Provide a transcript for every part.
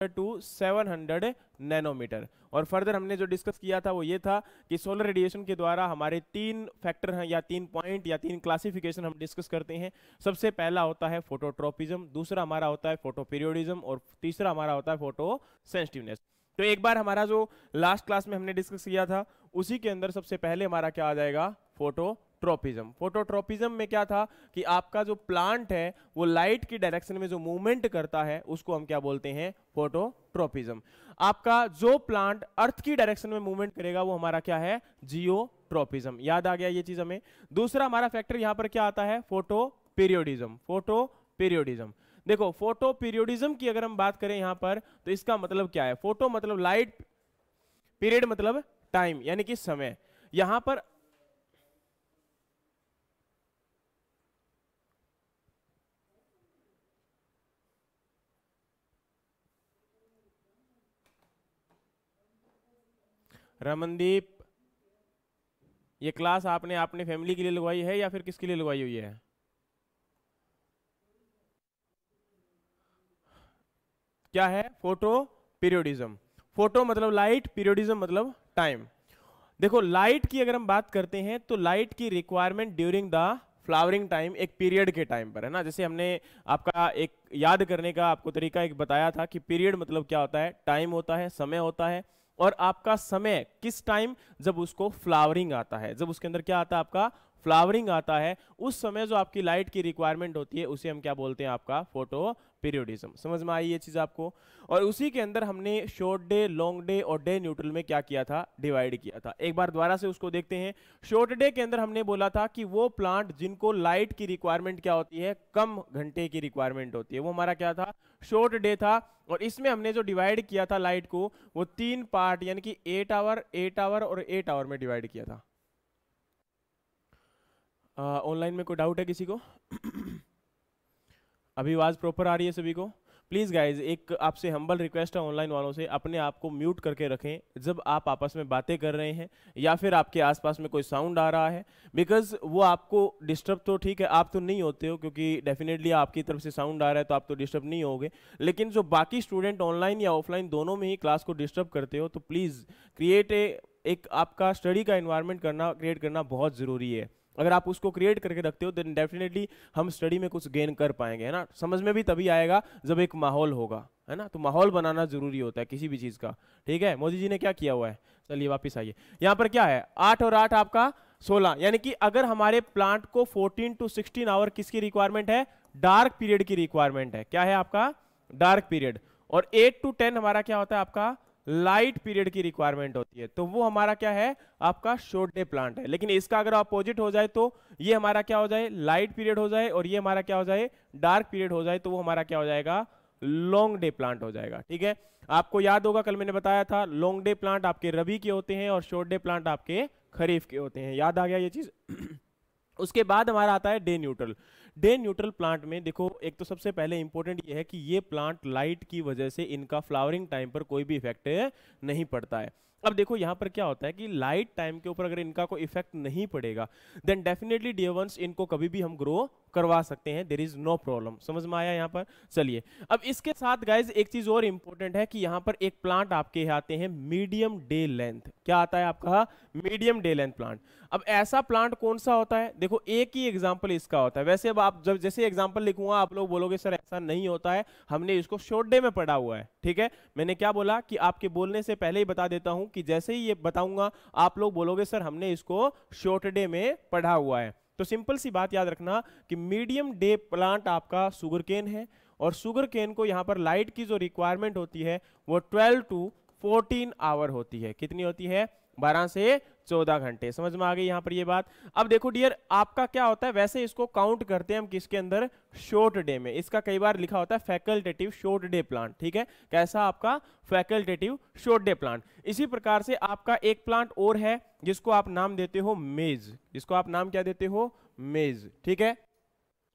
To 700 nanometre. और further हमने जो डिस्कस किया था वो ये था कि सोलर रेडिएशन के द्वारा हमारे 3 फैक्टर हैं या 3 पॉइंट या 3 क्लासिफिकेशन हम डिस्कस करते हैं। सबसे पहला होता है फोटोट्रोपिज्म, दूसरा हमारा होता है फोटोपीरियोडिज्म और तीसरा हमारा होता है फोटो सेंसिटिवनेस। तो एक बार हमारा जो लास्ट क्लास में हमने डिस्कस किया था उसी के अंदर सबसे पहले हमारा क्या आ जाएगा, फोटोट्रोपिज्म। फोटोट्रोपिज्म में क्या था कि आपका जो प्लांट है वो लाइट की डायरेक्शन में जो मूवमेंट करता है उसको हम क्या बोलते हैं, फोटोट्रोपिज्म। आपका जो प्लांट अर्थ की डायरेक्शन में मूवमेंट करेगा वो हमारा क्या है, जियोट्रोपिज्म। याद आ गया ये चीज हमें। दूसरा हमारा फैक्टर यहां पर क्या आता है, फोटोपीरियोडिज्म। फोटोपीरियोडिज्म देखो, फोटो पीरियोडिज्म की अगर हम बात करें यहां पर तो इसका मतलब क्या है, फोटो मतलब लाइट, पीरियड मतलब टाइम यानी कि समय। यहां पर रमनदीप, ये क्लास आपने अपने फैमिली के लिए लगवाई है या फिर किसके लिए लगवाई हुई है? क्या है, फोटो पीरियोडिज्म। फोटो मतलब लाइट, पीरियोडिज्म मतलब टाइम। देखो लाइट की अगर हम बात करते हैं तो लाइट की requirement during the flowering time, एक पीरियड के टाइम पर है ना। जैसे हमने आपका एक याद करने का आपको तरीका एक बताया था कि पीरियड मतलब क्या होता है, टाइम होता है, समय होता है। और आपका समय किस टाइम, जब उसको फ्लावरिंग आता है, जब उसके अंदर क्या आता है आपका फ्लावरिंग आता है, उस समय जो आपकी लाइट की रिक्वायरमेंट होती है उसे हम क्या बोलते हैं, आपका फोटो पीरियोडिज्म। समझ में आई ये चीज आपको? और उसी के अंदर हमने शॉर्ट डे, लॉन्ग डे और डे न्यूट्रल में क्या किया था, डिवाइड किया था। एक बार दोबारा से उसको देखते हैं। शॉर्ट डे के अंदर हमने बोला था कि वो प्लांट जिनको लाइट की रिक्वायरमेंट क्या होती है, कम घंटे की रिक्वायरमेंट होती है, वो हमारा क्या था, शॉर्ट डे था। और इसमें हमने जो डिवाइड किया था लाइट को वो 3 पार्ट यानी कि 8 आवर, 8 आवर और 8 आवर में डिवाइड किया था। ऑनलाइन में कोई डाउट है किसी को? अभी आवाज प्रॉपर आ रही है सभी को? प्लीज गाइज एक आपसे हम्बल रिक्वेस्ट है ऑनलाइन वालों से, अपने आप को म्यूट करके रखें जब आप आपस में बातें कर रहे हैं या फिर आपके आसपास में कोई साउंड आ रहा है, बिकॉज वो आपको डिस्टर्ब, तो ठीक है आप तो नहीं होते हो क्योंकि डेफिनेटली आपकी तरफ से साउंड आ रहा है तो आप तो डिस्टर्ब नहीं होगे, लेकिन जो बाकी स्टूडेंट ऑनलाइन या ऑफलाइन दोनों में ही क्लास को डिस्टर्ब करते हो तो प्लीज क्रिएट एक आपका स्टडी का एनवायरनमेंट करना, क्रिएट करना बहुत जरूरी है। अगर आप उसको क्रिएट करके रखते हो देन डेफिनेटली हम स्टडी में कुछ गेन कर पाएंगे, है ना। समझ में भी तभी आएगा जब एक माहौल होगा, है ना। तो माहौल बनाना जरूरी होता है किसी भी चीज का, ठीक है। मोदी जी ने क्या किया हुआ है, चलिए वापस आइए। यहाँ पर क्या है, 8 और 8 आपका 16, यानी कि अगर हमारे प्लांट को 14 to 16 आवर किसकी रिक्वायरमेंट है, डार्क पीरियड की रिक्वायरमेंट है। क्या है आपका, डार्क पीरियड। और 8 to 10 हमारा क्या होता है, आपका लाइट पीरियड की रिक्वायरमेंट होती है। तो वो हमारा क्या है, आपका शॉर्ट डे प्लांट है। लेकिन इसका अगर अपोजिट हो जाए तो ये हमारा क्या हो जाए, लाइट पीरियड हो जाए, और ये हमारा क्या हो जाए, डार्क पीरियड हो जाए, तो वो हमारा क्या हो जाएगा, लॉन्ग डे प्लांट हो जाएगा। ठीक है, आपको याद होगा कल मैंने बताया था लॉन्ग डे प्लांट आपके रबी के होते हैं और शॉर्ट डे प्लांट आपके खरीफ के होते हैं। याद आ गया ये चीज? उसके बाद हमारा आता है day neutral. Day neutral plant में देखो, एक तो सबसे पहले इंपॉर्टेंट ये है कि ये प्लांट लाइट की वजह से इनका फ्लावरिंग टाइम पर कोई भी इफेक्ट नहीं पड़ता है। अब देखो यहां पर क्या होता है कि लाइट टाइम के ऊपर अगर इनका कोई इफेक्ट नहीं पड़ेगा देन डेफिनेटली डियर वंस इनको कभी भी हम ग्रो करवा सकते हैं, देयर इज नो प्रॉब्लम। समझ में आया यहाँ पर? चलिए, अब इसके साथ गाइज एक चीज और इंपॉर्टेंट है कि यहाँ पर एक प्लांट आपके आते हैं मीडियम डे लेंथ। क्या आता है आपका, मीडियम डे लेंथ प्लांट। अब ऐसा प्लांट कौन सा होता है, देखो एक ही एग्जांपल इसका होता है। वैसे अब आप जब जैसे एग्जांपल लिखूंगा आप लोग बोलोगे सर ऐसा नहीं होता है, हमने इसको शॉर्ट डे में पढ़ा हुआ है। ठीक है, मैंने क्या बोला कि आपके बोलने से पहले ही बता देता हूं कि जैसे ही ये बताऊंगा आप लोग बोलोगे सर हमने इसको शॉर्ट डे में पढ़ा हुआ है। तो सिंपल सी बात याद रखना कि मीडियम डे प्लांट आपका शुगर केन है, और शुगर केन को यहां पर लाइट की जो रिक्वायरमेंट होती है वो 12 to 14 आवर होती है। कितनी होती है, 12 से 14 घंटे। समझ में आ गई यहां पर ये बात? अब देखो डियर, आपका क्या होता है, वैसे इसको काउंट करते हैं हम किसके अंदर, शॉर्ट डे में। इसका कई बार लिखा होता है फैकल्टेटिव शॉर्ट डे प्लांट। ठीक है, कैसा आपका फैकल्टेटिव शॉर्ट डे प्लांट। इसी प्रकार से आपका एक प्लांट और है जिसको आप नाम देते हो मेज, जिसको आप नाम क्या देते हो, मेज। ठीक है,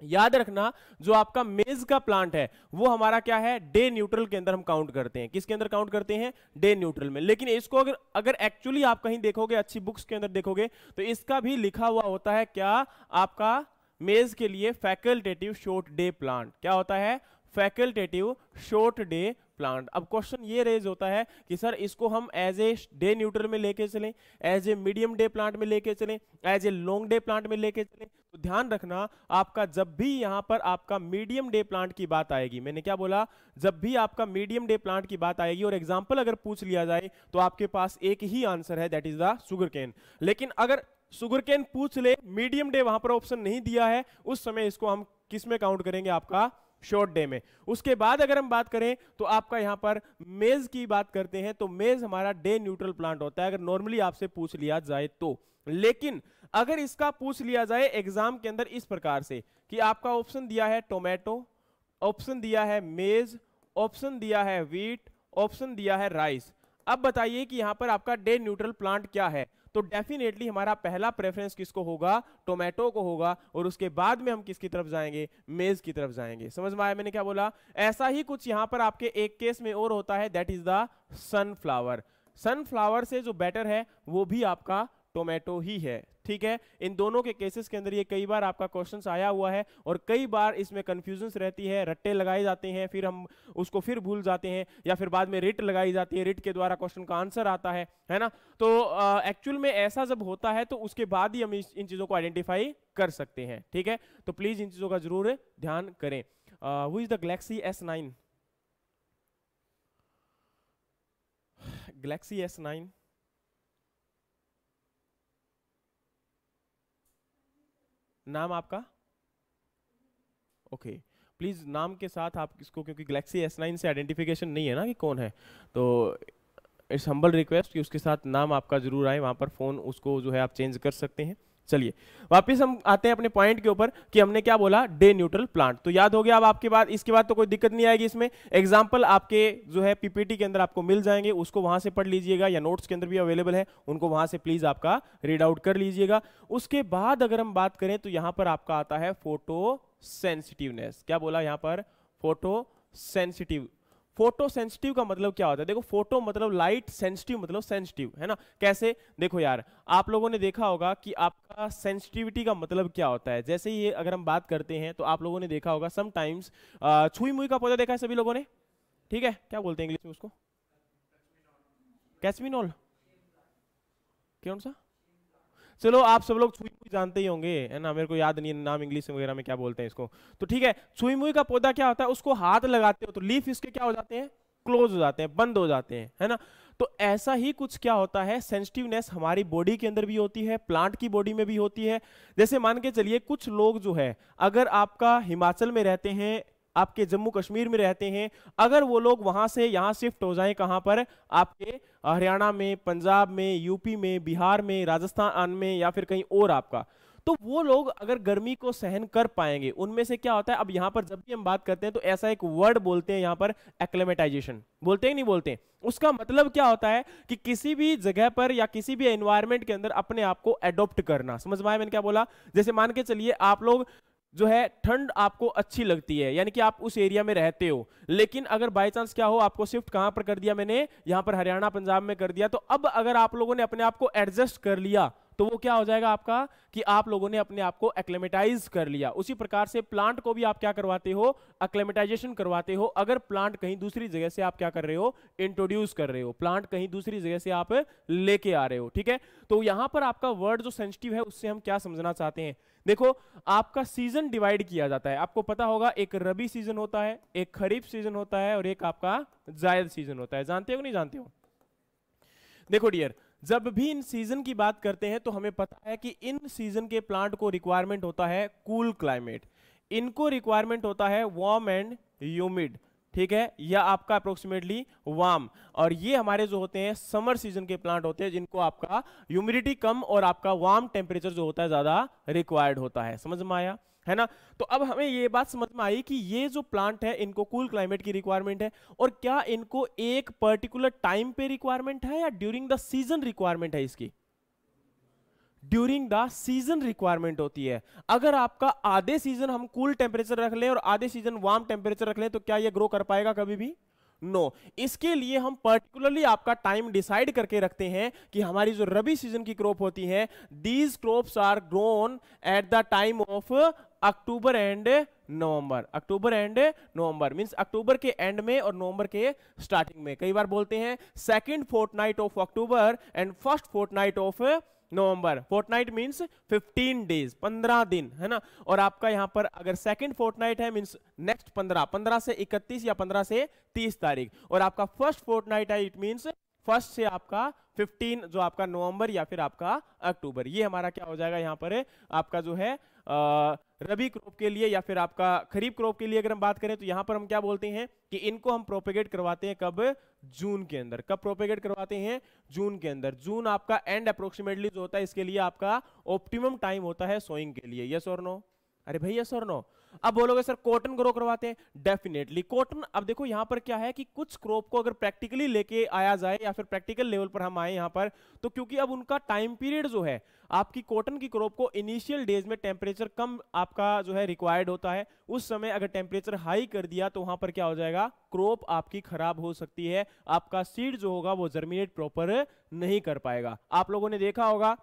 याद रखना जो आपका मेज का प्लांट है वो हमारा क्या है, डे न्यूट्रल के अंदर हम काउंट करते हैं। किसके अंदर काउंट करते हैं, डे न्यूट्रल में। लेकिन इसको अगर एक्चुअली आप कहीं देखोगे, अच्छी बुक्स के अंदर देखोगे तो इसका भी लिखा हुआ होता है क्या, आपका मेज के लिए फैकल्टेटिव शॉर्ट डे प्लांट। क्या होता है, फैकल्टेटिव शॉर्ट डे प्लांट। अब क्वेश्चन ये रेज होता है कि सर इसको हम एज ए डे न्यूट्रल में लेके चलें, as a medium day plant में लेके चलें, as a long day plant में लेके चलें। तो ध्यान रखना, आपका जब भी यहां पर आपका मीडियम डे प्लांट की बात आएगी, मैंने क्या बोला, जब भी आपका मीडियम डे प्लांट की बात आएगी और एग्जांपल अगर पूछ लिया जाए तो आपके पास एक ही आंसर है, that is the sugar cane. लेकिन अगर शुगर केन पूछ ले, मीडियम डे वहां पर ऑप्शन नहीं दिया है, उस समय इसको हम किस में काउंट करेंगे, आपका शॉर्ट डे में। उसके बाद अगर हम बात करें तो आपका यहां पर मेज की बात करते हैं, तो मेज हमारा डे न्यूट्रल प्लांट होता है अगर नॉर्मली आपसे पूछ लिया जाए तो। लेकिन अगर इसका पूछ लिया जाए एग्जाम के अंदर इस प्रकार से कि आपका ऑप्शन दिया है टोमेटो, ऑप्शन दिया है मेज, ऑप्शन दिया है व्हीट, ऑप्शन दिया है राइस, अब बताइए कि यहां पर आपका डे न्यूट्रल प्लांट क्या है। तो डेफिनेटली हमारा पहला प्रेफरेंस किसको होगा, टोमेटो को होगा, और उसके बाद में हम किसकी तरफ जाएंगे, मेज की तरफ जाएंगे। समझ में आया मैंने क्या बोला। ऐसा ही कुछ यहां पर आपके एक केस में और होता है, that is the sunflower. Sunflower से जो बेटर है वो भी आपका टोमेटो ही है, ठीक है। इन दोनों के केसेस के अंदर ये कई बार आपका क्वेश्चन आया हुआ है और कई बार इसमें कंफ्यूजन रहती है, रट्टे लगाए जाते हैं, फिर हम उसको फिर भूल जाते हैं, या फिर बाद में रिट लगाई जाती है, रिट के द्वारा क्वेश्चन का आंसर आता है ना। तो एक्चुअल में ऐसा जब होता है तो उसके बाद ही हम इन चीजों को आइडेंटिफाई कर सकते हैं, ठीक है। तो प्लीज इन चीजों का जरूर ध्यान करें। Who is the Galaxy S9? Galaxy S9 नाम आपका, ओके प्लीज नाम के साथ आप इसको, क्योंकि गैलेक्सी S9 से आइडेंटिफिकेशन नहीं है ना कि कौन है, तो इट्स हम्बल रिक्वेस्ट कि उसके साथ नाम आपका जरूर आए, वहां पर फोन उसको जो है आप चेंज कर सकते हैं। चलिए वापस हम आते हैं अपने पॉइंट के ऊपर कि हमने क्या बोला, डे न्यूट्रल प्लांट। तो याद हो गया अब आपके बाद, इसके बाद तो कोई दिक्कत नहीं आएगी इसमें। एग्जांपल आपके जो है पीपीटी के अंदर आपको मिल जाएंगे, उसको वहां से पढ़ लीजिएगा, या नोट्स के अंदर भी अवेलेबल है, उनको वहां से प्लीज आपका रीड आउट कर लीजिएगा। उसके बाद अगर हम बात करें तो यहां पर आपका आता है फोटो सेंसिटिवनेस। क्या बोला यहां पर, फोटो सेंसिटिव। फोटो सेंसिटिव का मतलब क्या होता है, देखो फोटो मतलब लाइट, सेंसिटिव मतलब सेंसिटिव, है ना। कैसे, देखो यार आप लोगों ने देखा होगा कि आपका सेंसिटिविटी का मतलब क्या होता है। जैसे ये अगर हम बात करते हैं तो आप लोगों ने देखा होगा समटाइम्स छुई मुई का पौधा देखा है सभी लोगों ने, ठीक है, क्या बोलते हैं इंग्लिश में उसको, कैचमिनॉल, कौन सा, चलो आप सब लोग छुई मुई जानते ही होंगे, है ना, मेरे को याद नहीं है नाम इंग्लिश वगैरह में क्या बोलते हैं इसको। तो ठीक है, छुई मुई का पौधा क्या होता है, उसको हाथ लगाते हो तो लीफ इसके क्या हो जाते हैं, क्लोज हो जाते हैं, बंद हो जाते हैं, है ना। तो ऐसा ही कुछ क्या होता है, सेंसिटिवनेस हमारी बॉडी के अंदर भी होती है, प्लांट की बॉडी में भी होती है। जैसे मान के चलिए कुछ लोग जो है, अगर आपका हिमाचल में रहते हैं, आपके जम्मू कश्मीर में रहते हैं, अगर वो लोग वहां से यहां शिफ्ट हो जाएं, कहां पर, आपके हरियाणा में, पंजाब में, यूपी में, बिहार में, राजस्थान में, या फिर कहीं और आपका, तो वो लोग अगर गर्मी को सहन कर पाएंगे, उनमें से क्या होता है, अब यहां पर जब भी हम बात करते हैं तो ऐसा एक वर्ड बोलते हैं यहां पर, एक्लेमेटाइजेशन, बोलते हैं नहीं बोलते। उसका मतलब क्या होता है कि किसी भी जगह पर या किसी भी एनवायरनमेंट के अंदर अपने आप को एडॉप्ट करना। समझ में आया मैंने क्या बोला। जैसे मान के चलिए आप लोग जो है ठंड आपको अच्छी लगती है, यानी कि आप उस एरिया में रहते हो, लेकिन अगर बाय चांस क्या हो, आपको शिफ्ट कहां पर कर दिया मैंने, यहां पर हरियाणा पंजाब में कर दिया, तो अब अगर आप लोगों ने अपने आप को एडजस्ट कर लिया तो वो क्या हो जाएगा आपका, कि आप लोगों ने अपने आप को एक्लेमेटाइज कर लिया। उसी प्रकार से प्लांट को भी आप क्या करवाते हो, एक्लेमेटाइजेशन करवाते हो। अगर प्लांट कहीं दूसरी जगह से आप क्या कर रहे हो, इंट्रोड्यूस कर रहे हो, प्लांट कहीं दूसरी जगह से आप लेके आ रहे हो, ठीक है। तो यहां पर आपका वर्ड जो सेंसिटिव है उससे हम क्या समझना चाहते हैं, देखो आपका सीजन डिवाइड किया जाता है, आपको पता होगा एक रबी सीजन होता है, एक खरीफ सीजन होता है, और एक आपका जायद सीजन होता है। जानते हो नहीं जानते हो। देखो डियर, जब भी इन सीजन की बात करते हैं तो हमें पता है कि इन सीजन के प्लांट को रिक्वायरमेंट होता है कूल क्लाइमेट, इनको रिक्वायरमेंट होता है वार्म एंड ह्यूमिड, ठीक है, या आपका अप्रोक्सीमेटली वार्म। और ये हमारे जो होते हैं समर सीजन के प्लांट होते हैं, जिनको आपका ह्यूमिडिटी कम और आपका वार्म टेम्परेचर जो होता है ज्यादा रिक्वायर्ड होता है। समझ में आया, है ना। तो अब हमें ये बात समझ में आई कि ये जो प्लांट है इनको कूल क्लाइमेट की रिक्वायरमेंट है, और क्या इनको एक पर्टिकुलर टाइम पे रिक्वायरमेंट है या ड्यूरिंग द सीजन रिक्वायरमेंट है इसकी, ड्यूरिंग द सीजन रिक्वायरमेंट होती है। अगर आपका आधे सीजन हम कूल टेम्परेचर रख लें और आधे सीजन वार्म टेम्परेचर रख लें तो क्या ये ग्रो कर पाएगा कभी भी, नो। इसके लिए हम पर्टिकुलरली आपका टाइम डिसाइड करके रखते हैं कि हमारी जो रबी सीजन की क्रॉप होती है, these crops are grown at the time of October and November. October and November means October के एंड में और नवंबर के स्टार्टिंग में। कई बार बोलते हैं second fortnight of October and first fortnight of November. Fortnight means 15 days, 15 दिन, है ना। और आपका यहां पर अगर सेकंड फोर्टनाइट है मींस नेक्स्ट 15 से 31 या 15 से 30 तारीख। और आपका फर्स्ट फोर्टनाइट है इट मींस फर्स्ट से आपका 15 जो आपका नवंबर या फिर आपका अक्टूबर। ये हमारा क्या हो जाएगा यहाँ पर आपका जो है रबी क्रॉप के लिए या फिर आपका खरीफ क्रॉप के लिए अगर हम बात करें तो यहाँ पर हम क्या बोलते हैं कि इनको हम प्रोपेगेट करवाते हैं कब? जून के अंदर। कब प्रोपेगेट करवाते हैं? जून के अंदर। जून आपका एंड अप्रोक्सीमेटली जो होता है इसके लिए आपका ऑप्टिमम टाइम होता है सोइंग के लिए। यस और नो? अरे भाई यस और नो? अब बोलोगे सर कॉटन ग्रो करवाते हैं, डेफिनेटली कॉटन। अब देखो यहां पर क्या है कि कुछ क्रॉप को अगर प्रैक्टिकली लेके आया जाए या फिर प्रैक्टिकल लेवल पर हम आए यहां पर, तो क्योंकि अब उनका टाइम पीरियड जो है आपकी कॉटन की क्रॉप को इनिशियल डेज में टेम्परेचर कम आपका जो है रिक्वायर्ड होता है, उस समय अगर टेम्परेचर हाई कर दिया तो वहां पर क्या हो जाएगा? क्रॉप आपकी खराब हो सकती है, आपका सीड जो होगा वो जर्मिनेट प्रॉपर नहीं कर पाएगा। आप लोगों ने देखा होगा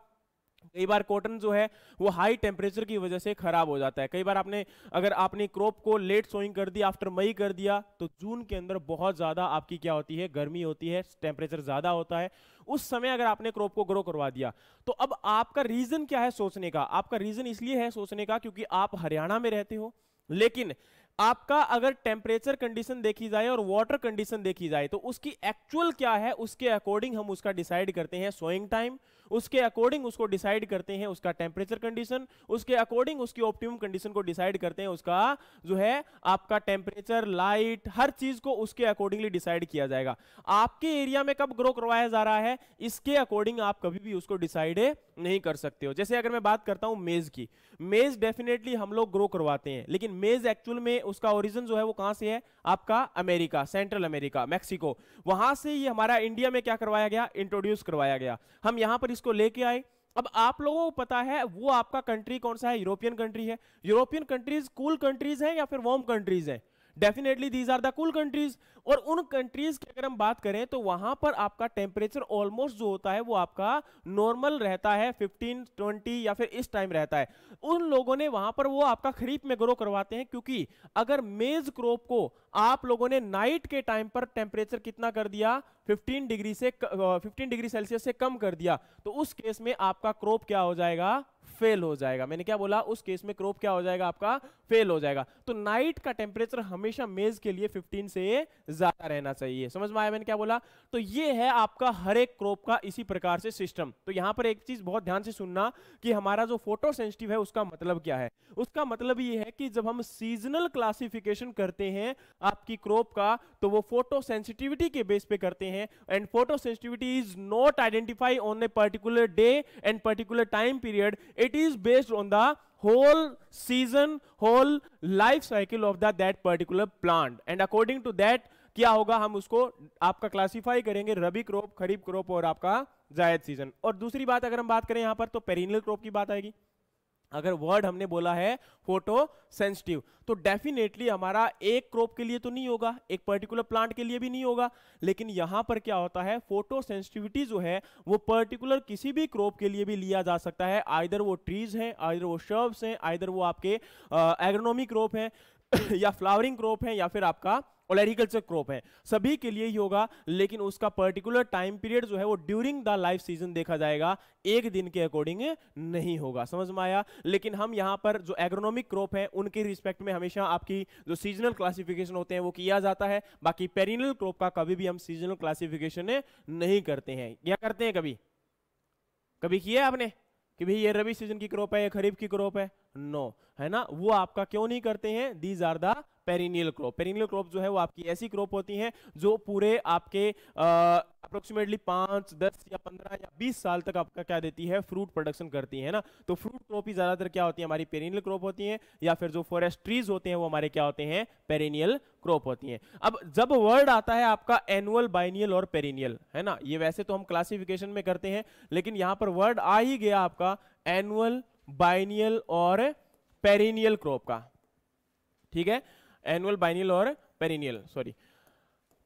कई बार कॉटन जो है वो हाई टेम्परेचर की वजह से खराब हो जाता है। कई बार आपने अगर आपने क्रॉप को लेट सोइंग कर दिया, आफ्टर मई कर दिया, तो जून के अंदर बहुत ज्यादा आपकी क्या होती है? गर्मी होती है, टेम्परेचर ज्यादा होता है। उस समय अगर आपने क्रॉप को ग्रो करवा दिया तो अब आपका रीजन क्या है सोचने का? आपका रीजन इसलिए है सोचने का क्योंकि आप हरियाणा में रहते हो, लेकिन आपका अगर टेम्परेचर कंडीशन देखी जाए और वाटर कंडीशन देखी जाए तो उसकी एक्चुअल क्या है उसके अकॉर्डिंग हम उसका डिसाइड करते हैं सोइंग टाइम, उसके अकॉर्डिंग उसको डिसाइड करते हैं उसका टेम्परेचर कंडीशन, उसके अकॉर्डिंग उसकी ऑप्टिमम कंडीशन को डिसाइड करते हैं उसका जो है आपका टेम्परेचर, लाइट, हर चीज को उसके अकॉर्डिंगली डिसाइड किया जाएगा। आपके एरिया में कब ग्रो करवाया जा रहा है इसके अकॉर्डिंग आप कभी भी उसको डिसाइड नहीं कर सकते हो। जैसे अगर मैं बात करता हूं मेज की, मेज डेफिनेटली हम लोग ग्रो करवाते हैं, लेकिन मेज एक्चुअल में उसका ओरिजिन जो है वो कहां से है? आपका अमेरिका, सेंट्रल अमेरिका, मैक्सिको, वहां से ये हमारा इंडिया में क्या करवाया गया? इंट्रोड्यूस करवाया गया। हम यहां पर इसको लेके आए। अब आप लोगों को पता है वो आपका कंट्री कौन सा है? यूरोपियन कंट्री है। यूरोपियन कंट्रीज कूल कंट्रीज हैं या फिर वार्म कंट्रीज हैं? Definitely these are the cool countries. और उन कंट्रीज की अगर हम बात करें तो वहां पर आपका टेम्परेचर ऑलमोस्ट जो होता है वो आपका नॉर्मल रहता है, 15, 20 या फिर इस टाइम रहता है। उन लोगों ने वहां पर वो आपका खरीफ में ग्रो करवाते हैं, क्योंकि अगर मेज क्रॉप को आप लोगों ने नाइट के टाइम पर टेम्परेचर कितना कर दिया? 15 डिग्री सेल्सियस से कम कर दिया, तो उस केस में आपका क्रॉप क्या हो जाएगा? फेल हो जाएगा। मैंने क्या बोला? उस केस में क्रॉप क्या हो जाएगा? आपका फेल हो जाएगा। तो नाइट का टेम्परेचर हमेशा मेज के लिए 15 से ज्यादा रहना चाहिए। समझ में आया मैंने क्या बोला? तो ये है आपका हर एक क्रॉप का इसी प्रकार से सिस्टम। तो यहां पर एक चीज बहुत ध्यान से सुनना कि हमारा जो फोटो सेंसिटिव है उसका मतलब क्या है। उसका मतलब ये है कि जब हम सीजनल क्लासिफिकेशन करते हैं आपकी क्रॉप का, तो वो फोटो सेंसिटिविटी के बेस पे करते हैं। And photo sensitivity is not identify on a particular day and particular time period, it is based on the whole season, whole life cycle of that particular plant, and according to that क्या होगा? हम उसको आपका classify करेंगे रबी crop, खरीफ crop और आपका जायद season. और दूसरी बात अगर हम बात करें यहां पर तो पेरिनियल क्रॉप की बात आएगी। अगर वर्ड हमने बोला है फोटो सेंसिटिव, तो डेफिनेटली हमारा एक क्रॉप के लिए तो नहीं होगा, एक पर्टिकुलर प्लांट के लिए भी नहीं होगा, लेकिन यहां पर क्या होता है? फोटो सेंसिटिविटी जो है वो पर्टिकुलर किसी भी क्रॉप के लिए भी लिया जा सकता है। आइदर वो ट्रीज हैं, आइदर वो श्रब्स हैं, आइदर वो आपके एग्रोनॉमी क्रॉप हैं या फ्लावरिंग क्रॉप है या फिर आपका एग्रीकल्चर क्रॉप है, सभी के लिए ही होगा। लेकिन उसका पर्टिकुलर टाइम पीरियड जो है वो ड्यूरिंग द लाइफ सीजन देखा जाएगा, एक दिन के अकॉर्डिंग नहीं होगा। समझ में आया? लेकिन हम यहां पर जो एग्रोनॉमिक क्रॉप है उनके रिस्पेक्ट में हमेशा आपकी जो सीजनल क्लासिफिकेशन होते हैं वो किया जाता है। बाकी पेरिनियल क्रॉप का कभी भी हम सीजनल क्लासिफिकेशन नहीं करते हैं। क्या करते हैं? कभी कभी किया आपने कि भाई ये रबी सीजन की क्रॉप है, ये खरीफ की क्रॉप है? नो, है ना? वो आपका क्यों नहीं करते हैं? These are the perennial crop. Perennial crop जो है वो आपकी ऐसी क्रॉप होती हैं जो पूरे आपके अप्रोक्सीमेटली 5, 10 या 15 या 20 साल तक आपका क्या देती है? फ्रूट प्रोडक्शन करती है ना। तो फ्रूट क्रॉप ही ज्यादातर क्या होती है? हमारी पेरिनियल क्रॉप होती है, या फिर जो फॉरेस्ट ट्रीज होते हैं वो हमारे क्या होते हैं? पेरिनियल क्रॉप होती हैं। अब जब वर्ड आता है आपका एनुअल, बाइनियल और पेरिनियल, है ना, ये वैसे तो हम क्लासिफिकेशन में करते हैं, लेकिन यहां पर वर्ड आ ही गया आपका एनुअल, बाइनियल और पेरिनियल क्रॉप का। ठीक है, एनुअल, बाइनियल और पेरिनियल, सॉरी।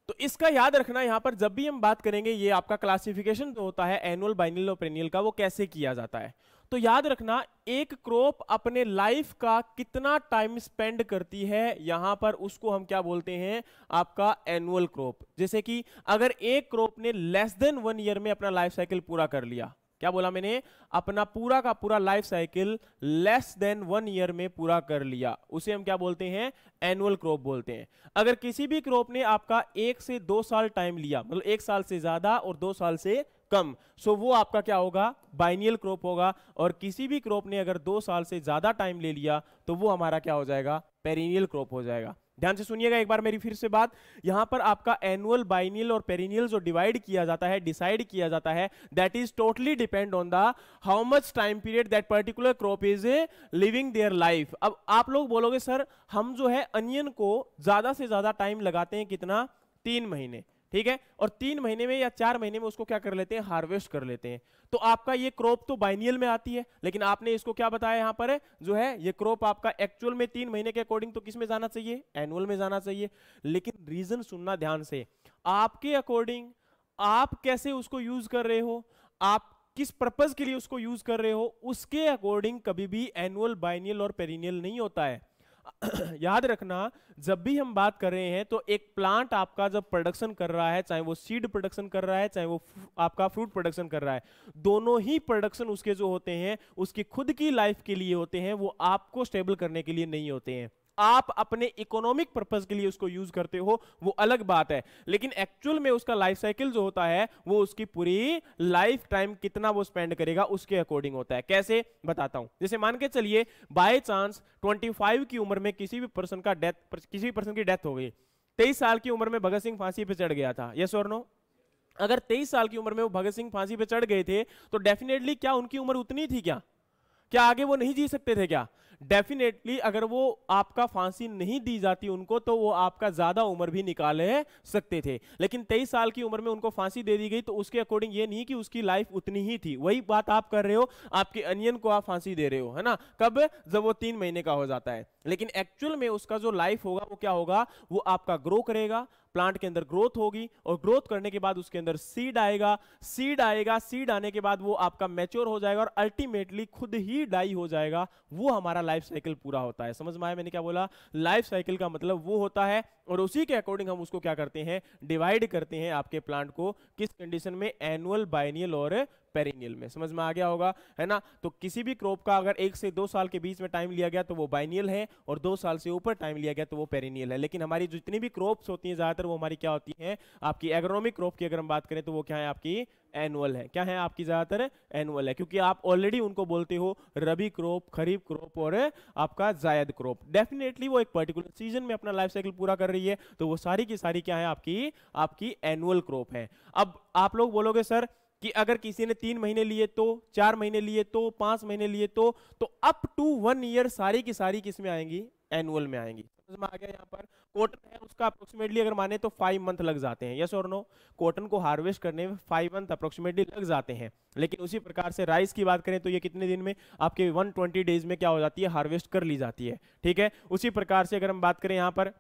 तो इसका याद रखना, यहां पर जब भी हम बात करेंगे ये आपका क्लासिफिकेशन जो होता है एनुअल, बाइनियल और पेरिनियल का, वो कैसे किया जाता है। तो याद रखना एक क्रॉप अपने लाइफ का कितना टाइम स्पेंड करती है, यहां पर उसको हम क्या बोलते हैं, आपका एनुअल क्रॉप। जैसे कि अगर एक क्रॉप ने लेस देन 1 ईयर में अपना लाइफ साइकिल पूरा कर लिया, क्या बोला मैंने, अपना पूरा का पूरा life cycle less than 1 year में पूरा कर लिया, उसे हम क्या बोलते हैं, एनुअल क्रॉप बोलते हैं। अगर किसी भी क्रॉप ने आपका 1 से 2 साल टाइम लिया, मतलब 1 साल से ज्यादा और 2 साल से कम, सो वो आपका क्या होगा, बाइनियल क्रॉप होगा। और किसी भी क्रॉप ने अगर 2 साल से ज्यादा टाइम ले लिया तो वो हमारा क्या हो जाएगा, पेरिनियल क्रॉप हो जाएगा। ध्यान से सुनिएगा एक बार मेरी फिर से बात, यहां पर आपका एनुअल, बाइनियल और पेरिनियल जो डिवाइड किया जाता है, डिसाइड किया जाता है, that is totally depend on the how much time period that particular crop is living their life. अब आप लोग बोलोगे सर हम जो है अनियन को ज्यादा से ज्यादा टाइम लगाते हैं, कितना, 3 महीने, ठीक है, और 3 महीने में या 4 महीने में उसको क्या कर लेते हैं, हार्वेस्ट कर लेते हैं। तो आपका ये क्रॉप तो बाइनियल में आती है, लेकिन आपने इसको क्या बताया यहां पर है, जो है ये क्रॉप आपका एक्चुअल में 3 महीने के अकॉर्डिंग तो किस में जाना चाहिए, एनुअल में जाना चाहिए। लेकिन रीजन सुनना ध्यान से, आपके अकॉर्डिंग आप कैसे उसको यूज कर रहे हो, आप किस पर्पज के लिए उसको यूज कर रहे हो, उसके अकॉर्डिंग कभी भी एनुअल, बाइनियल और पेरिनियल नहीं होता है। याद रखना जब भी हम बात कर रहे हैं तो एक प्लांट आपका जब प्रोडक्शन कर रहा है, चाहे वो सीड प्रोडक्शन कर रहा है, चाहे वो आपका फ्रूट प्रोडक्शन कर रहा है, दोनों ही प्रोडक्शन उसके जो होते हैं उसकी खुद की लाइफ के लिए होते हैं, वो आपको स्टेबल करने के लिए नहीं होते हैं। आप अपने इकोनॉमिक पर्पस के लिए उसको यूज करते हो, वो अलग बात है, लेकिन एक्चुअल में उसका लाइफ साइकिल जो होता है वो उसकी पूरी लाइफ टाइम कितना वो स्पेंड करेगा उसके अकॉर्डिंग होता है। कैसे बताता हूं, जैसे मान के चलिए बाय चांस 25 की उम्र में किसी भी पर्सन की डेथ हो गई, 23 साल की उम्र में भगत सिंह फांसी पे चढ़ गया था, यस और नो। अगर 23 साल की उम्र में वो भगत सिंह फांसी पे चढ़ गए थे तो डेफिनेटली क्या उनकी उम्र उतनी थी, क्या आगे वो नहीं जी सकते थे क्या? डेफिनेटली अगर वो आपका फांसी नहीं दी जाती उनको तो वो आपका ज्यादा उम्र भी निकाले सकते थे, लेकिन 23 साल की उम्र में उनको फांसी दे दी गई तो उसके अकॉर्डिंग ये नहीं कि उसकी लाइफ उतनी ही थी। वही बात आप कर रहे हो, आपके अनियन को आप फांसी दे रहे हो, है ना, कब, जब वो 3 महीने का हो जाता है, लेकिन एक्चुअल में उसका जो लाइफ होगा वो क्या होगा, वो आपका ग्रो करेगा, प्लांट के अंदर ग्रोथ होगी और ग्रोथ करने के बाद उसके अंदर सीड आएगा, सीड आने के बाद वो आपका मैच्योर हो जाएगा और अल्टीमेटली खुद ही डाई हो जाएगा। वो हमारा लाइफ साइकिल पूरा होता है। समझ में आया मैंने क्या बोला? लाइफ साइकिल का मतलब वो होता है और उसी के अकॉर्डिंग हम उसको क्या करते हैं, डिवाइड करते हैं आपके प्लांट को, किस कंडीशन में, एनुअल, बाइनियल और पेरिनियल में। समझ में आ गया होगा, है ना। तो किसी भी क्रॉप का अगर 1 से 2 साल के बीच में टाइम लिया गया तो वो बाइनियल है और 2 साल से ऊपर टाइम लिया गया तो वो पेरिनियल है। लेकिन हमारी जितनी भी क्रॉप्स होती हैं ज्यादातर वो हमारी क्या होती हैं, आपकी एग्रोनॉमिक क्रॉप की अगर हम बात करें तो वो क्या है, आपकी एनुअल है। क्या है आपकी, ज्यादातर एनुअल है, क्योंकि आप ऑलरेडी उनको बोलते हो रबी क्रॉप, खरीफ क्रॉप और आपका जायद क्रॉप। डेफिनेटली वो एक पर्टिकुलर सीजन में अपना लाइफ साइकिल पूरा कर रही है, तो वो सारी की सारी क्या है, आपकी एनुअल क्रॉप है। अब आप लोग बोलोगे सर कि अगर किसी ने 3 महीने लिए तो, 4 महीने लिए तो, 5 महीने लिए तो अप टू 1 ईयर सारी की सारी किस में आएंगी, एनुअल में आएंगी। समझ में आ गया? यहाँ पर कॉटन है उसका अप्रोक्सीमेटली अगर माने तो 5 मंथ लग जाते हैं, यस और नो। कॉटन को हार्वेस्ट करने में 5 मंथ अप्रोक्सीमेटली लग जाते हैं। लेकिन उसी प्रकार से राइस की बात करें तो ये कितने दिन में, आपके 120 डेज में क्या हो जाती है, हार्वेस्ट कर ली जाती है। ठीक है, उसी प्रकार से अगर हम बात करें यहाँ पर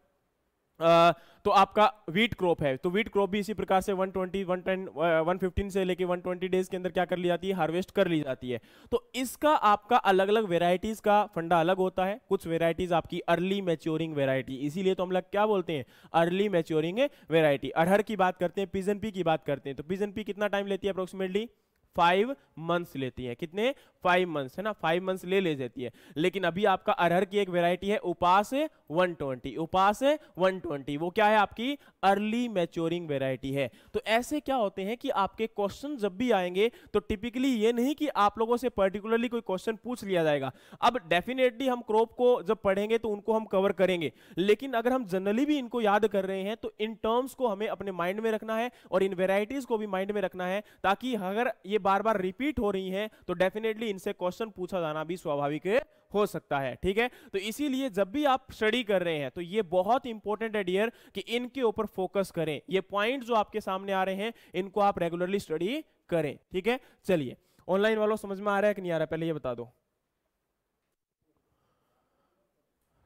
तो आपका वीट क्रॉप है, तो वीट क्रॉप भी इसी प्रकार से 120, 110, 115 से लेके 120 डेज के अंदर क्या कर ली जाती है, हार्वेस्ट कर ली जाती है। तो इसका आपका अलग अलग वेराइटीज का फंडा अलग होता है। कुछ वेराइटीज आपकी अर्ली मैच्योरिंग वेराइटी, इसीलिए तो हम लोग क्या बोलते हैं, अर्ली मैच्योरिंग वेराइटी। अरहर की बात करते हैं, पिजन पी की बात करते हैं, तो पिजन पी कितना टाइम लेती है अप्रोक्सीमेटली, 5 मंथ्स लेती है। कितने, 5 मंथ्स, है ना, 5 मंथ्स ले जाती है। लेकिन अभी आपका अरहर की एक वैरायटी है उपास 120, उपास 120, वो क्या है, आपकी अर्ली मैच्योरिंग वैरायटी है। तो ऐसे क्या होते हैं कि आपके क्वेश्चन जब भी आएंगे तो टिपिकली ये नहीं कि आप लोगों से पर्टिकुलरली कोई क्वेश्चन पूछ लिया जाएगा। अब डेफिनेटली हम क्रॉप को जब पढ़ेंगे तो उनको हम कवर करेंगे, लेकिन अगर हम जनरली भी इनको याद कर रहे हैं तो इन टर्म्स को हमें अपने माइंड में रखना है और इन वेराइटीज को भी माइंड में रखना है, ताकि अगर ये बार बार रिपीट हो रही हैं तो डेफिनेटली इनसे क्वेश्चन पूछा जाना भी स्वाभाविक हो सकता है। ठीक है, तो इसीलिए जब भी आप स्टडी कर रहे हैं तो ये बहुत इंपॉर्टेंट है डियर कि इनके ऊपर फोकस करें। ये पॉइंट जो आपके सामने आ रहे हैं इनको आप रेगुलरली स्टडी करें। ठीक है, चलिए ऑनलाइन वालों समझ में आ रहा है कि नहीं आ रहा है, पहले ये बता दो।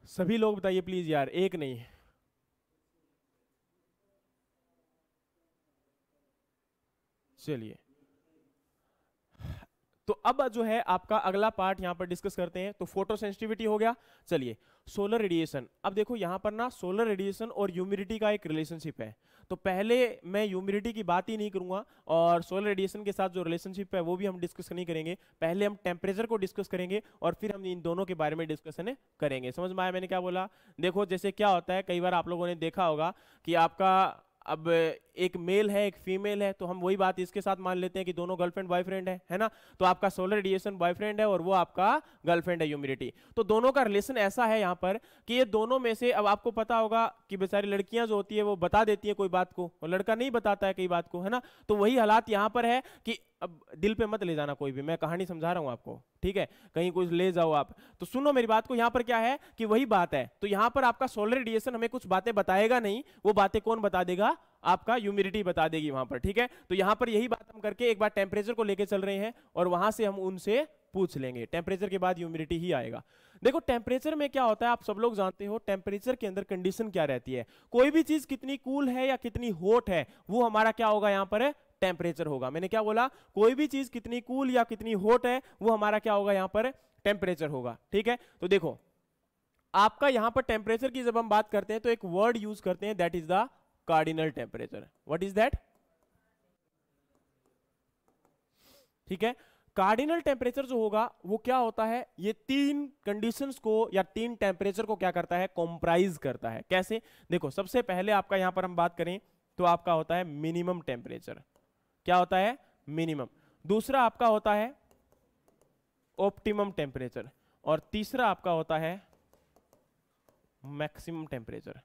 सभी लोग बताइए प्लीज यार, एक नहीं। चलिए, तो अब जो है आपका अगला पार्ट यहां पर डिस्कस करते हैं। तो फोटो सेंसिटिविटी हो गया। चलिए सोलर रेडिएशन, अब देखो यहां पर ना सोलर रेडिएशन और ह्यूमिडिटी का एक रिलेशनशिप है। तो पहले मैं ह्यूमिडिटी की बात ही नहीं करूंगा और सोलर रेडिएशन के साथ जो रिलेशनशिप है वो भी हम डिस्कस नहीं करेंगे। पहले हम टेम्परेचर को डिस्कस करेंगे और फिर हम इन दोनों के बारे में डिस्कशन करेंगे। समझ में आया मैंने क्या बोला? देखो जैसे क्या होता है, कई बार आप लोगों ने देखा होगा कि आपका अब एक मेल है एक फीमेल है, तो हम वही बात इसके साथ मान लेते हैं कि दोनों गर्लफ्रेंड बॉयफ्रेंड है ना। तो आपका सोलर रेडिएशन बॉयफ्रेंड है और वो आपका गर्लफ्रेंड है ह्यूमिडिटी। तो दोनों का रिलेशन ऐसा है यहाँ पर कि ये दोनों में से, अब आपको पता होगा कि बेचारी लड़कियां जो होती है वो बता देती है कोई बात को और लड़का नहीं बताता है कई बात को, है ना। तो वही हालात यहाँ पर है कि अब दिल पे मत ले जाना कोई भी, मैं कहानी समझा रहा हूं आपको, ठीक है, कहीं कुछ ले जाओ आप, तो सुनो मेरी बात को। यहाँ पर क्या है कि वही बात है। तो यहाँ पर आपका सोलर रेडिएशन हमें कुछ बातें बताएगा नहीं, वो बातें कौन बता देगा? आपका ह्यूमिडिटी बता देगी वहां पर, ठीक है। तो यहाँ पर यही बात हम करके एक बार टेम्परेचर को लेके चल रहे हैं और वहां से हम उनसे पूछ लेंगे। टेम्परेचर के बाद ह्यूमिडिटी ही आएगा। देखो टेम्परेचर में क्या होता है, आप सब लोग जानते हो टेम्परेचर के अंदर कंडीशन क्या रहती है। कोई भी चीज कितनी कूल है या कितनी हॉट है वो हमारा क्या होगा यहाँ पर? टेम्परेचर होगा। मैंने क्या बोला? कोई भी चीज कितनी कूल या कितनी हॉट है वो हमारा क्या होगा यहाँ पर? टेम्परेचर होगा, ठीक है। तो देखो आपका यहाँ पर टेम्परेचर की जब हम बात करते हैं तो एक वर्ड यूज करते हैं, that is the cardinal temperature. What is that? ठीक है। कार्डिनल टेम्परेचर जो होगा वो क्या होता है? ये तीन कंडीशंस को या तीन टेम्परेचर को क्या करता है? कॉम्प्राइज करता है। कैसे? देखो सबसे पहले आपका यहां पर हम बात करें तो आपका होता है मिनिमम टेम्परेचर। क्या होता है? मिनिमम। दूसरा आपका होता है ऑप्टिमम टेम्परेचर और तीसरा आपका होता है मैक्सिमम टेम्परेचर।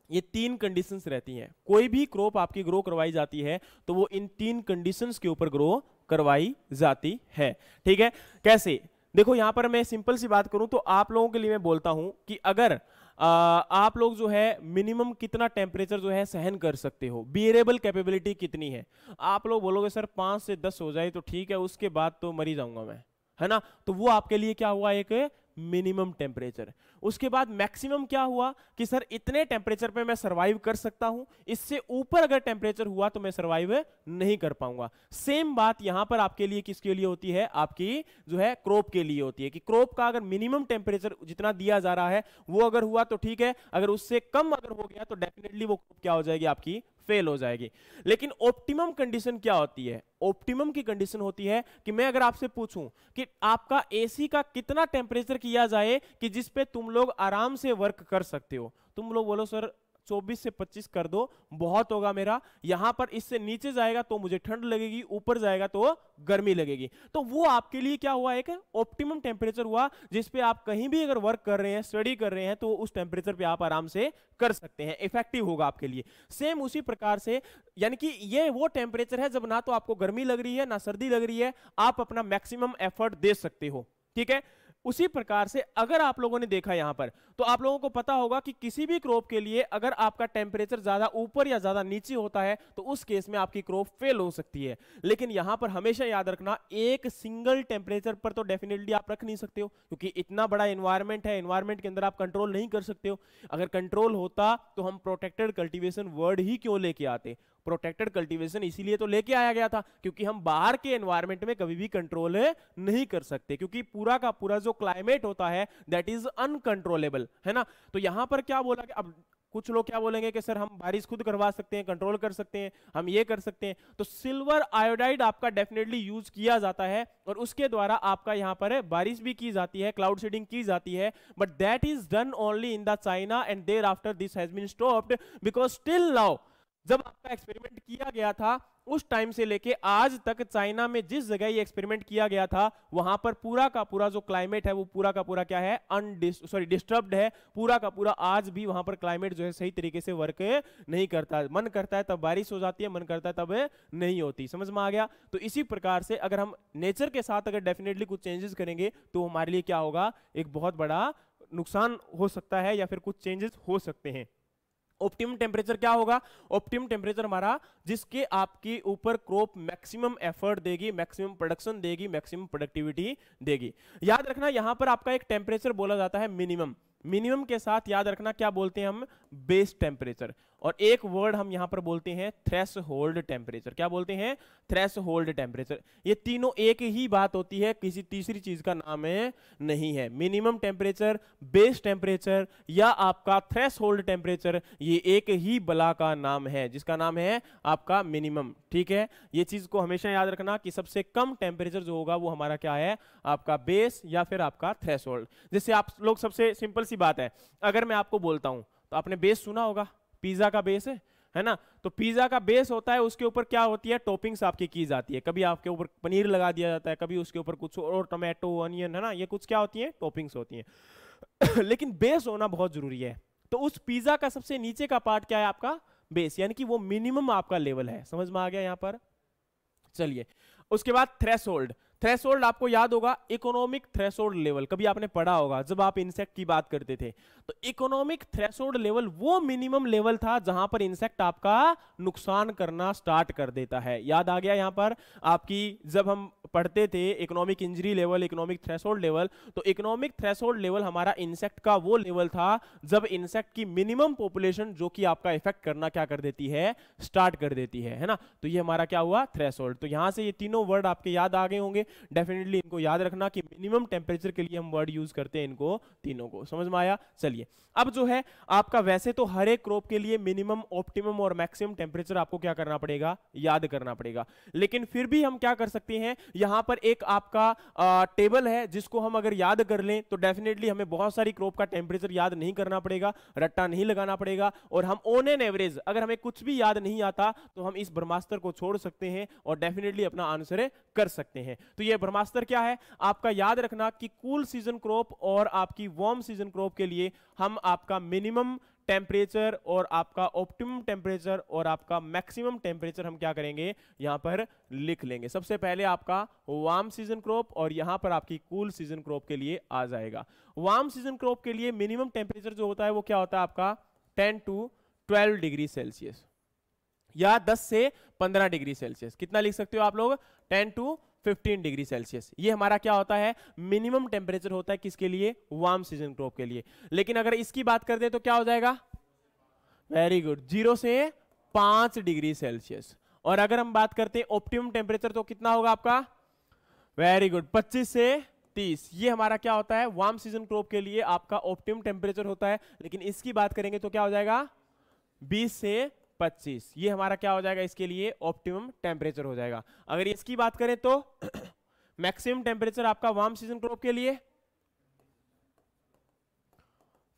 ये तीन कंडीशंस रहती हैं। कोई भी क्रॉप आपकी ग्रो करवाई जाती है तो वो इन तीन कंडीशंस के ऊपर ग्रो करवाई जाती है, ठीक है। कैसे? देखो यहां पर मैं सिंपल सी बात करूं तो आप लोगों के लिए मैं बोलता हूं कि अगर आप लोग जो है मिनिमम कितना टेम्परेचर जो है सहन कर सकते हो, बियरेबल कैपेबिलिटी कितनी है। आप लोग बोलोगे सर 5 से 10 हो जाए तो ठीक है, उसके बाद तो मर ही जाऊंगा मैं, है ना। तो वो आपके लिए क्या हुआ? एक मिनिमम टेम्परेचर। उसके बाद मैक्सिमम क्या हुआ कि सर इतने टेम्परेचर पे मैं सरवाइव कर सकता हूं, इससे ऊपर अगर टेम्परेचर हुआ तो मैं सरवाइव नहीं कर पाऊंगा। सेम बात यहां पर आपके लिए किसके लिए होती है? आपकी जो है क्रॉप के लिए होती है कि क्रॉप का अगर मिनिमम टेम्परेचर जितना दिया जा रहा है वो अगर हुआ तो ठीक है, अगर उससे कम अगर हो गया तो डेफिनेटली वो क्रॉप क्या हो जाएगी? आपकी फेल हो जाएगी। लेकिन ऑप्टिमम कंडीशन क्या होती है? ऑप्टिमम की कंडीशन होती है कि मैं अगर आपसे पूछूं कि आपका एसी का कितना टेम्परेचर किया जाए कि जिस पे तुम लोग आराम से वर्क कर सकते हो, तुम लोग बोलो सर 24 से 25 कर दो, बहुत होगा मेरा। यहां पर इससे नीचे जाएगा तो मुझे ठंड लगेगी, ऊपर जाएगा तो गर्मी लगेगी। तो वो आपके लिए क्या हुआ? एक ऑप्टिमम टेम्परेचर हुआ जिस पे आप कहीं भी अगर वर्क कर रहे हैं, स्टडी कर रहे हैं तो उस टेम्परेचर पे आप आराम से कर सकते हैं, इफेक्टिव होगा आपके लिए। सेम उसी प्रकार से यानी कि ये वो टेम्परेचर है जब ना तो आपको गर्मी लग रही है ना सर्दी लग रही है, आप अपना मैक्सिमम एफर्ट दे सकते हो, ठीक है। उसी प्रकार से अगर आप लोगों ने देखा यहां पर तो आप लोगों को पता होगा कि किसी भी क्रॉप के लिए अगर आपका टेम्परेचर ज्यादा ऊपर या ज्यादा नीचे होता है तो उस केस में आपकी क्रॉप फेल हो सकती है। लेकिन यहां पर हमेशा याद रखना, एक सिंगल टेम्परेचर पर तो डेफिनेटली आप रख नहीं सकते हो क्योंकि इतना बड़ा एनवायरमेंट है, एनवायरमेंट के अंदर आप कंट्रोल नहीं कर सकते हो। अगर कंट्रोल होता तो हम प्रोटेक्टेड कल्टीवेशन वर्ड ही क्यों लेके आते? प्रोटेक्टेड कल्टीवेशन इसीलिए तो लेके आया गया था क्योंकि हम बाहर के एनवायरमेंट में कभी भी कंट्रोल नहीं कर सकते, क्योंकि पूरा का पूरा जो क्लाइमेट होता है दैट इज अनकंट्रोलेबल, है ना। तो यहां पर क्या बोला कि अब कुछ लोग क्या बोलेंगे कि सर हम बारिश खुद करवा सकते हैं, कंट्रोल कर सकते हैं, हम ये कर सकते हैं। तो सिल्वर आयोडाइड आपका डेफिनेटली यूज किया जाता है और उसके द्वारा आपका यहां पर बारिश भी की जाती है, क्लाउड सीडिंग की जाती है, but that is done only in the China and there after this has been stopped because still now जब आपका एक्सपेरिमेंट किया गया था उस टाइम से लेके आज तक चाइना में जिस जगह ये एक्सपेरिमेंट किया गया था वहां पर पूरा का पूरा जो क्लाइमेट है वो पूरा का पूरा क्या है? डिस्टर्ब्ड है। पूरा का पूरा आज भी वहां पर क्लाइमेट जो है सही तरीके से वर्क नहीं करता। मन करता है तब बारिश हो जाती है, मन करता है तब नहीं होती। समझ में आ गया? तो इसी प्रकार से अगर हम नेचर के साथ अगर डेफिनेटली कुछ चेंजेस करेंगे तो हमारे लिए क्या होगा? एक बहुत बड़ा नुकसान हो सकता है या फिर कुछ चेंजेस हो सकते हैं। ऑप्टिमम टेम्परेचर क्या होगा? ऑप्टिमम टेम्परेचर हमारा जिसके आपके ऊपर क्रॉप मैक्सिमम एफर्ट देगी, मैक्सिमम प्रोडक्शन देगी, मैक्सिमम प्रोडक्टिविटी देगी। याद रखना यहां पर आपका एक टेम्परेचर बोला जाता है मिनिमम। मिनिमम के साथ याद रखना क्या बोलते हैं हम? Base temperature. और एक वर्ड हम यहां पर बोलते हैं थ्रेशोल्ड टेम्परेचर। क्या बोलते हैं? Threshold temperature. ये तीनों एक ही बात होती है, किसी तीसरी चीज का नाम है नहीं है। मिनिमम टेम्परेचर, बेस टेम्परेचर या आपका थ्रेशोल्ड टेम्परेचर, ये एक ही बला का नाम है जिसका नाम है आपका मिनिमम। ठीक है, ये चीज को हमेशा याद रखना कि सबसे कम टेम्परेचर जो होगा वो हमारा क्या है? आपका बेस या फिर आपका थ्रेशोल्ड। जैसे आप लोग, सबसे सिंपल सी बात है, अगर मैं आपको बोलता हूं तो आपने बेस सुना होगा, पिज्जा का बेस है ना? तो पिज्जा का बेस होता है, उसके ऊपर क्या होती है? टॉपिंग्स आपकी की जाती है। कभी आपके ऊपर पनीर लगा दिया जाता है, कभी उसके ऊपर कुछ और, टोमेटो, अनियन, है ना? ये कुछ क्या होती है? टॉपिंग्स होती हैं। लेकिन बेस होना बहुत जरूरी है। तो उस पिज्जा का सबसे नीचे का पार्ट क्या है? आपका बेस, यानी कि वो मिनिमम आपका लेवल है। समझ में आ गया यहां पर? चलिए, उसके बाद थ्रेशोल्ड। थ्रेशोल्ड आपको याद होगा, इकोनॉमिक थ्रेशोल्ड लेवल, कभी आपने पढ़ा होगा जब आप इंसेक्ट की बात करते थे। तो इकोनॉमिक थ्रेशोल्ड लेवल वो मिनिमम लेवल था जहां पर इंसेक्ट आपका नुकसान करना स्टार्ट कर देता है। याद आ गया यहां पर आपकी, जब हम पढ़ते थे economic injury level, economic threshold level, तो इकोनॉमिक थ्रेशोल्ड लेवल हमारा इंसेक्ट का वो लेवल था जब इंसेक्ट की मिनिमम पॉपुलेशन जो कि आपका इफेक्ट करना क्या कर देती है? स्टार्ट कर देती है ना? तो ये हमारा क्या हुआ? थ्रेशोल्ड। तो यहां से ये तीनों वर्ड आपके याद आ गए होंगे। डेफिनेटली इनको याद रखना कि मिनिमम टेम्परेचर के लिए हम वर्ड यूज करते हैं इनको तीनों को। समझ में आया? चलिए, अब जो है आपका, वैसे तो हर एक क्रॉप के लिए मिनिमम, ऑप्टिमम और मैक्सिमम टेम्परेचर आपको क्या करना पड़ेगा? याद करना पड़ेगा। लेकिन फिर भी हम क्या कर सकते हैं, यहां पर एक आपका टेबल है जिसको हम अगर याद कर लें तो डेफिनेटली हमें बहुत सारी क्रॉप का टेम्परेचर याद नहीं करना पड़ेगा, रट्टा नहीं लगाना पड़ेगा, और हम ऑन एन एवरेज अगर हमें कुछ भी याद नहीं आता तो हम इस ब्रह्मास्त्र को छोड़ सकते हैं और डेफिनेटली अपना आंसर कर सकते हैं। तो ये ब्रह्मास्त्र क्या है आपका? याद रखना कि कूल सीजन क्रॉप और आपकी वार्म सीजन क्रॉप के लिए हम आपका मिनिमम टेम्परेचर और आपका ऑप्टिमम टेम्परेचर और आपका मैक्सिमम टेम्परेचर हम क्या करेंगे? यहां पर लिख लेंगे। सबसे पहले आपका वार्म सीजन क्रॉप और यहां पर आपकी कूल सीजन क्रॉप के लिए आ जाएगा। वार्म सीजन क्रॉप के लिए मिनिमम टेम्परेचर जो होता है वो क्या होता है आपका? 10 to 12 डिग्री सेल्सियस या 10 से 15 डिग्री सेल्सियस। कितना लिख सकते हो आप लोग? 10 to 15 डिग्री सेल्सियस। ये हमारा क्या होता है? मिनिमम टेम्परेचर होता है किसके लिए? वार्म सीजन क्रॉप के लिए। लेकिन अगर इसकी बात कर दे तो क्या हो जाएगा? वेरी गुड, 0 से 5 डिग्री सेल्सियस। और अगर हम बात करते हैं ऑप्टिमम टेम्परेचर तो कितना होगा आपका? वेरी गुड, 25 से 30। ये हमारा क्या होता है? वार्म सीजन क्रॉप के लिए आपका ऑप्टिमम टेम्परेचर होता है। लेकिन इसकी बात करेंगे तो क्या हो जाएगा? 20 से 25। ये हमारा क्या हो जाएगा? इसके लिए ऑप्टिमम टेम्परेचर हो जाएगा। अगर इसकी बात करें तो मैक्सिमम टेम्परेचर आपका वार्म सीजन क्रॉप के लिए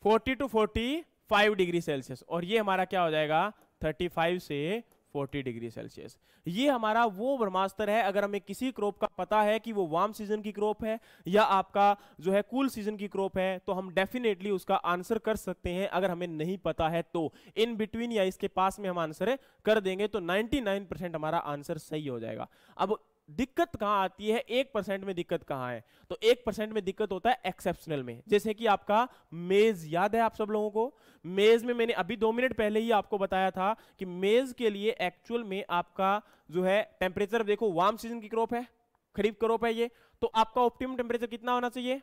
40 to 45 डिग्री सेल्सियस, और ये हमारा क्या हो जाएगा? 35 से 40 डिग्री सेल्सियस। ये हमारा वो ब्रह्मास्त्र है। अगर हमें किसी क्रॉप का पता है कि वो वार्म सीजन की क्रॉप है या आपका जो है कूल सीजन की क्रॉप है, तो हम डेफिनेटली उसका आंसर कर सकते हैं। अगर हमें नहीं पता है तो इन बिटवीन या इसके पास में हम आंसर कर देंगे तो 99% हमारा आंसर सही हो जाएगा। अब दिक्कत कहां आती है? 1% में दिक्कत कहां है? तो 1% में दिक्कत होता है एक्सेप्शनल में। जैसे कि आपका मेज याद है आप सब लोगों को? मेज में मैंने अभी 2 मिनट पहले ही आपको बताया था कि मेज के लिए एक्चुअल में आपका जो है टेम्परेचर, देखो वार्म सीजन की क्रॉप है, खरीफ क्रॉप है ये, तो आपका ऑप्टिमम टेम्परेचर कितना होना चाहिए?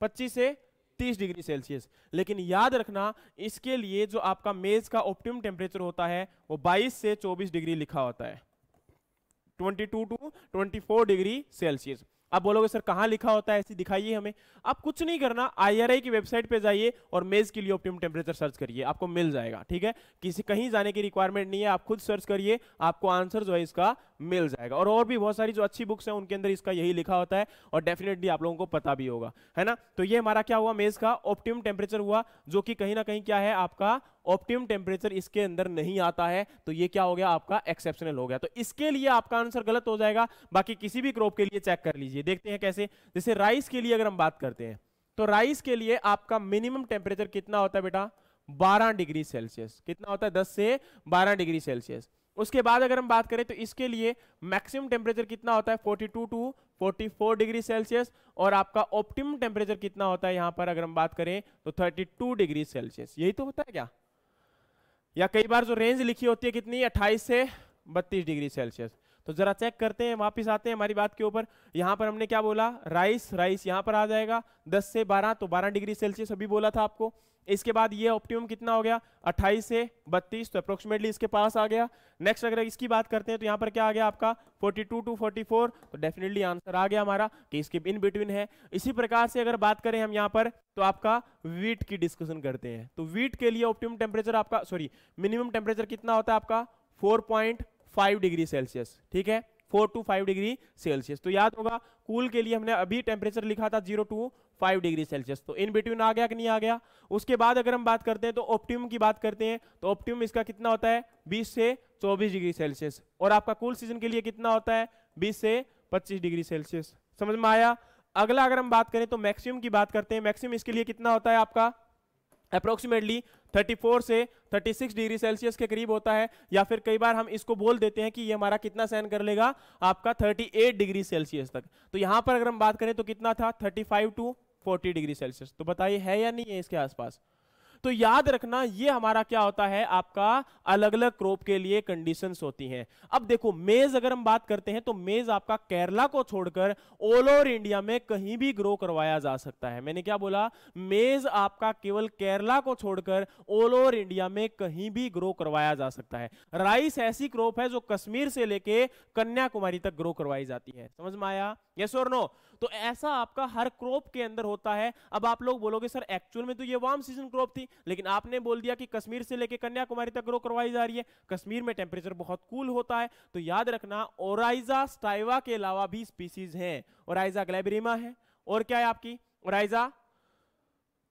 25 से 30 डिग्री सेल्सियस। लेकिन याद रखना इसके लिए जो आपका मेज का ऑप्टिमम टेम्परेचर होता है वो 22 से 24 डिग्री लिखा होता है, 22 to 24 डिग्री सेल्सियस। अब बोलोगे सर कहां लिखा होता है, ऐसी दिखाइए हमें। आप कुछ नहीं करना, IRI की वेबसाइट पे जाइए और मेज के लिए ऑप्टिमम टेम्परेचर सर्च करिए, आपको मिल जाएगा। ठीक है, किसी कहीं जाने की रिक्वायरमेंट नहीं है, आप खुद सर्च करिए, आपको आंसर जो है इसका मिल जाएगा। और भी बहुत सारी जो अच्छी बुक्स हैं उनके अंदर इसका यही लिखा होता है और डेफिनेटली आप लोगों को पता भी होगा, है ना? तो ये हमारा क्या हुआ? मेज का ऑप्टिमम टेम्परेचर हुआ, जो कि कहीं ना कहीं क्या है आपका ऑप्टिमम टेम्परेचर इसके अंदर नहीं आता है, तो ये क्या हो गया आपका? एक्सेप्शनल हो गया। तो इसके लिए आपका आंसर गलत हो जाएगा। बाकी किसी भी क्रॉप के लिए चेक कर लीजिए, देखते हैं कैसे। जैसे राइस के लिए अगर हम बात करते हैं तो राइस के लिए आपका मिनिमम टेम्परेचर कितना होता है बेटा? 12 डिग्री सेल्सियस। कितना होता है? 10 से 12 डिग्री सेल्सियस। उसके बाद अगर हम बात करें तो इसके लिए मैक्सिमम टेम्परेचर कितना होता है? 42 to 44 डिग्री सेल्सियस। और आपका ऑप्टिमम टेम्परेचर कितना होता है यहां पर अगर हम बात करें तो 32 डिग्री सेल्सियस। यही तो होता है क्या? या कई बार जो रेंज लिखी होती है कितनी? 28 से 32 डिग्री सेल्सियस। तो जरा चेक करते हैं, वापस आते हैं हमारी बात के ऊपर। यहां पर हमने क्या बोला? राइस यहां पर आ जाएगा 10 से 12, तो 12 डिग्री सेल्सियस अभी बोला था आपको। इसके बाद ये ऑप्टिमम कितना हो गया 28 से 32, तो अप्रोक्सीमेटली इसके पास आ गया। नेक्स्ट अगर इसकी बात करते हैं तो यहाँ पर क्या आ गया आपका 42 टू 44, तो डेफिनेटली आंसर आ गया हमारा कि इसके इन बिटवीन है। इसी प्रकार से अगर बात करें हम यहाँ पर तो आपका वीट की डिस्कशन करते हैं, तो वीट के लिए ऑप्टिमम टेम्परेचर आपका मिनिमम टेम्परेचर कितना होता है आपका 4.5 डिग्री सेल्सियस, ठीक है 4 to 5 डिग्री सेल्सियस। तो याद होगा कूल के लिए हमने अभी टेम्परेचर लिखा था 0 to 5 डिग्री सेल्सियस, तो इन बिटवीन आ गया कि नहीं आ गया। उसके बाद अगर हम बात करते हैं तो ऑप्टिमम की बात करते हैं, तो ऑप्टिमम इसका कितना होता है 20 से 24 डिग्री सेल्सियस, और आपका कूल सीजन के लिए कितना होता है 20 से 25 डिग्री सेल्सियस। समझ में आया। अगला अगर हम बात करें तो मैक्सिमम की बात करते हैं, मैक्सिमम इसके लिए कितना होता है आपका अप्रोक्सीमेटली 34 से 36 डिग्री सेल्सियस के करीब होता है, या फिर कई बार हम इसको बोल देते हैं कि ये हमारा कितना सहन कर लेगा आपका 38 डिग्री सेल्सियस तक। तो यहां पर अगर हम बात करें तो कितना था 35 टू 40 डिग्री सेल्सियस। तो बताइए है या नहीं है इसके आसपास। तो याद रखना ये हमारा क्या होता है आपका अलग अलग क्रॉप के लिए कंडीशंस होती हैं। अब देखो मेज अगर हम बात करते हैं तो मेज आपका केरला को छोड़कर ऑल ओवर इंडिया में कहीं भी ग्रो करवाया जा सकता है। मैंने क्या बोला, मेज आपका केवल केरला को छोड़कर ऑल ओवर इंडिया में कहीं भी ग्रो करवाया जा सकता है। राइस ऐसी क्रॉप है जो कश्मीर से लेके कन्याकुमारी तक ग्रो करवाई जाती है। समझ में आया, यस और नो। तो ऐसा आपका हर क्रॉप के अंदर होता है। अब आप लोग बोलोगे सर एक्चुअल में तो ये वार्म सीजन क्रॉप थी, लेकिन आपने बोल दिया कि कश्मीर से लेके कन्याकुमारी तक ग्रो करवाई जा रही है। कश्मीर में टेम्परेचर बहुत कूल होता है, तो याद रखना ओराइजा स्टाइवा के अलावा भी स्पीसीज हैं। ओराइजा ग्लैब्रिमा है, और क्या है आपकी ओराइजा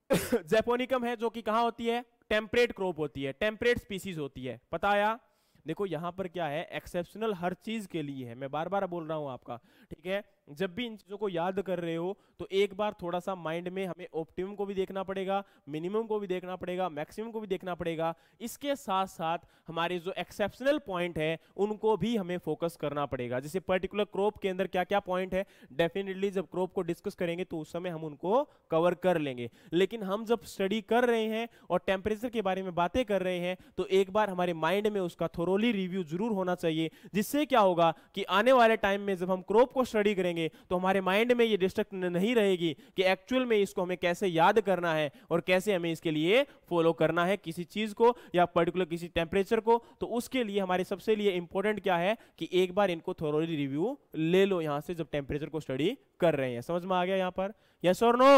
जैपोनिकम है, जो कि कहां होती है टेम्परेट क्रॉप होती है, टेम्परेट स्पीसीज होती है। पता आया। देखो यहां पर क्या है एक्सेप्शनल हर चीज के लिए है, मैं बार बार बोल रहा हूं आपका, ठीक है। जब भी इन चीजों को याद कर रहे हो तो एक बार थोड़ा सा माइंड में हमें ऑप्टिमम को भी देखना पड़ेगा, मिनिमम को भी देखना पड़ेगा, मैक्सिमम को भी देखना पड़ेगा। इसके साथ साथ हमारे जो एक्सेप्शनल पॉइंट है उनको भी हमें फोकस करना पड़ेगा। जैसे पर्टिकुलर क्रॉप के अंदर क्या क्या पॉइंट है, डेफिनेटली जब क्रॉप को डिस्कस करेंगे तो उस समय हम उनको कवर कर लेंगे। लेकिन हम जब स्टडी कर रहे हैं और टेम्परेचर के बारे में बातें कर रहे हैं तो एक बार हमारे माइंड में उसका थोरोली रिव्यू जरूर होना चाहिए, जिससे क्या होगा कि आने वाले टाइम में जब हम क्रॉप को स्टडी करेंगे तो हमारे माइंड में ये डिस्ट्रक्ट नहीं रहेगी कि एक्चुअल में इसको हमें कैसे याद करना है और कैसे हमें इसके लिए फॉलो करना है किसी चीज को या पर्टिकुलर किसी टेम्परेचर को। तो उसके लिए हमारे सबसे लिए इंपॉर्टेंट क्या है कि एक बार इनको थोरोली रिव्यू ले लो यहां से जब टेम्परेचर को स्टडी कर रहे हैं। समझ में आ गया यहां पर, यस और नो।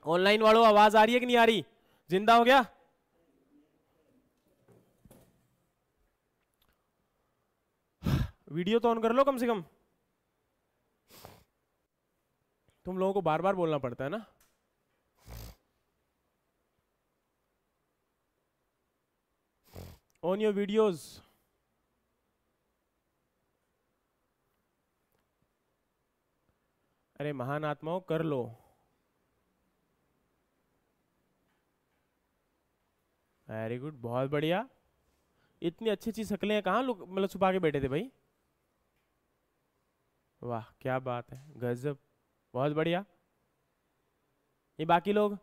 ऑनलाइन वालों आवाज आ रही है कि नहीं आ रही, जिंदा हो गया। वीडियो तो ऑन कर लो कम से कम, तुम लोगों को बार बार बोलना पड़ता है ना। On your videos. अरे महान आत्माओं कर लो। वेरी गुड, बहुत बढ़िया। इतनी अच्छी अच्छी शक्लें कहाँ लोग मतलब छुपा के बैठे थे भाई, वाह क्या बात है, गजब, बहुत बढ़िया। ये बाकी लोग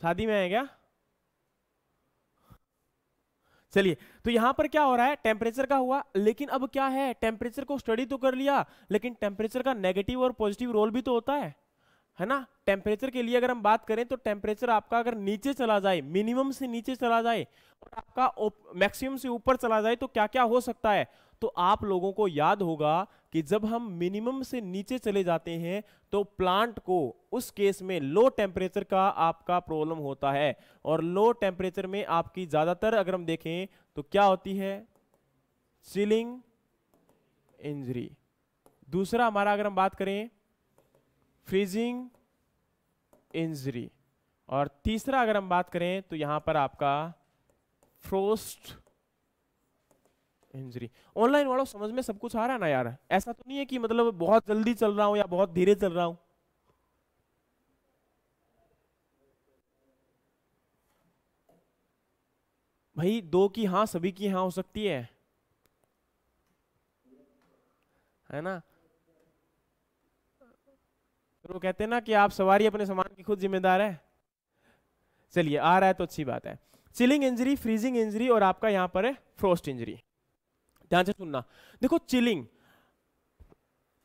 शादी में है क्या? चलिए, तो यहां पर क्या हो रहा है टेम्परेचर का हुआ, लेकिन अब क्या है टेम्परेचर को स्टडी तो कर लिया, लेकिन टेम्परेचर का नेगेटिव और पॉजिटिव रोल भी तो होता है ना। टेम्परेचर के लिए अगर हम बात करें तो टेम्परेचर आपका अगर नीचे चला जाए, मिनिमम से नीचे चला जाए और आपका मैक्सिमम से ऊपर चला जाए तो क्या क्या हो सकता है। तो आप लोगों को याद होगा कि जब हम मिनिमम से नीचे चले जाते हैं तो प्लांट को उस केस में लो टेम्परेचर का आपका प्रॉब्लम होता है, और लो टेम्परेचर में आपकी ज्यादातर अगर हम देखें तो क्या होती है चिलिंग इंजरी। दूसरा हमारा अगर हम बात करें फ्रीजिंग इंजरी, और तीसरा अगर हम बात करें तो यहां पर आपका फ्रोस्ट इंजरी। ऑनलाइन वालों समझ में सब कुछ आ रहा है ना यार, ऐसा तो नहीं है कि मतलब बहुत जल्दी चल रहा हूं या बहुत धीरे चल रहा हूं। भाई दो की हाँ सभी की हाँ हो सकती है ना। तो कहते हैं ना कि आप सवारी अपने सामान की खुद जिम्मेदार है। चलिए आ रहा है तो अच्छी बात है। चिलिंग इंजरी, फ्रीजिंग इंजरी और आपका यहां पर है फ्रोस्ट इंजरी। ध्यान से सुनना, देखो चिलिंग,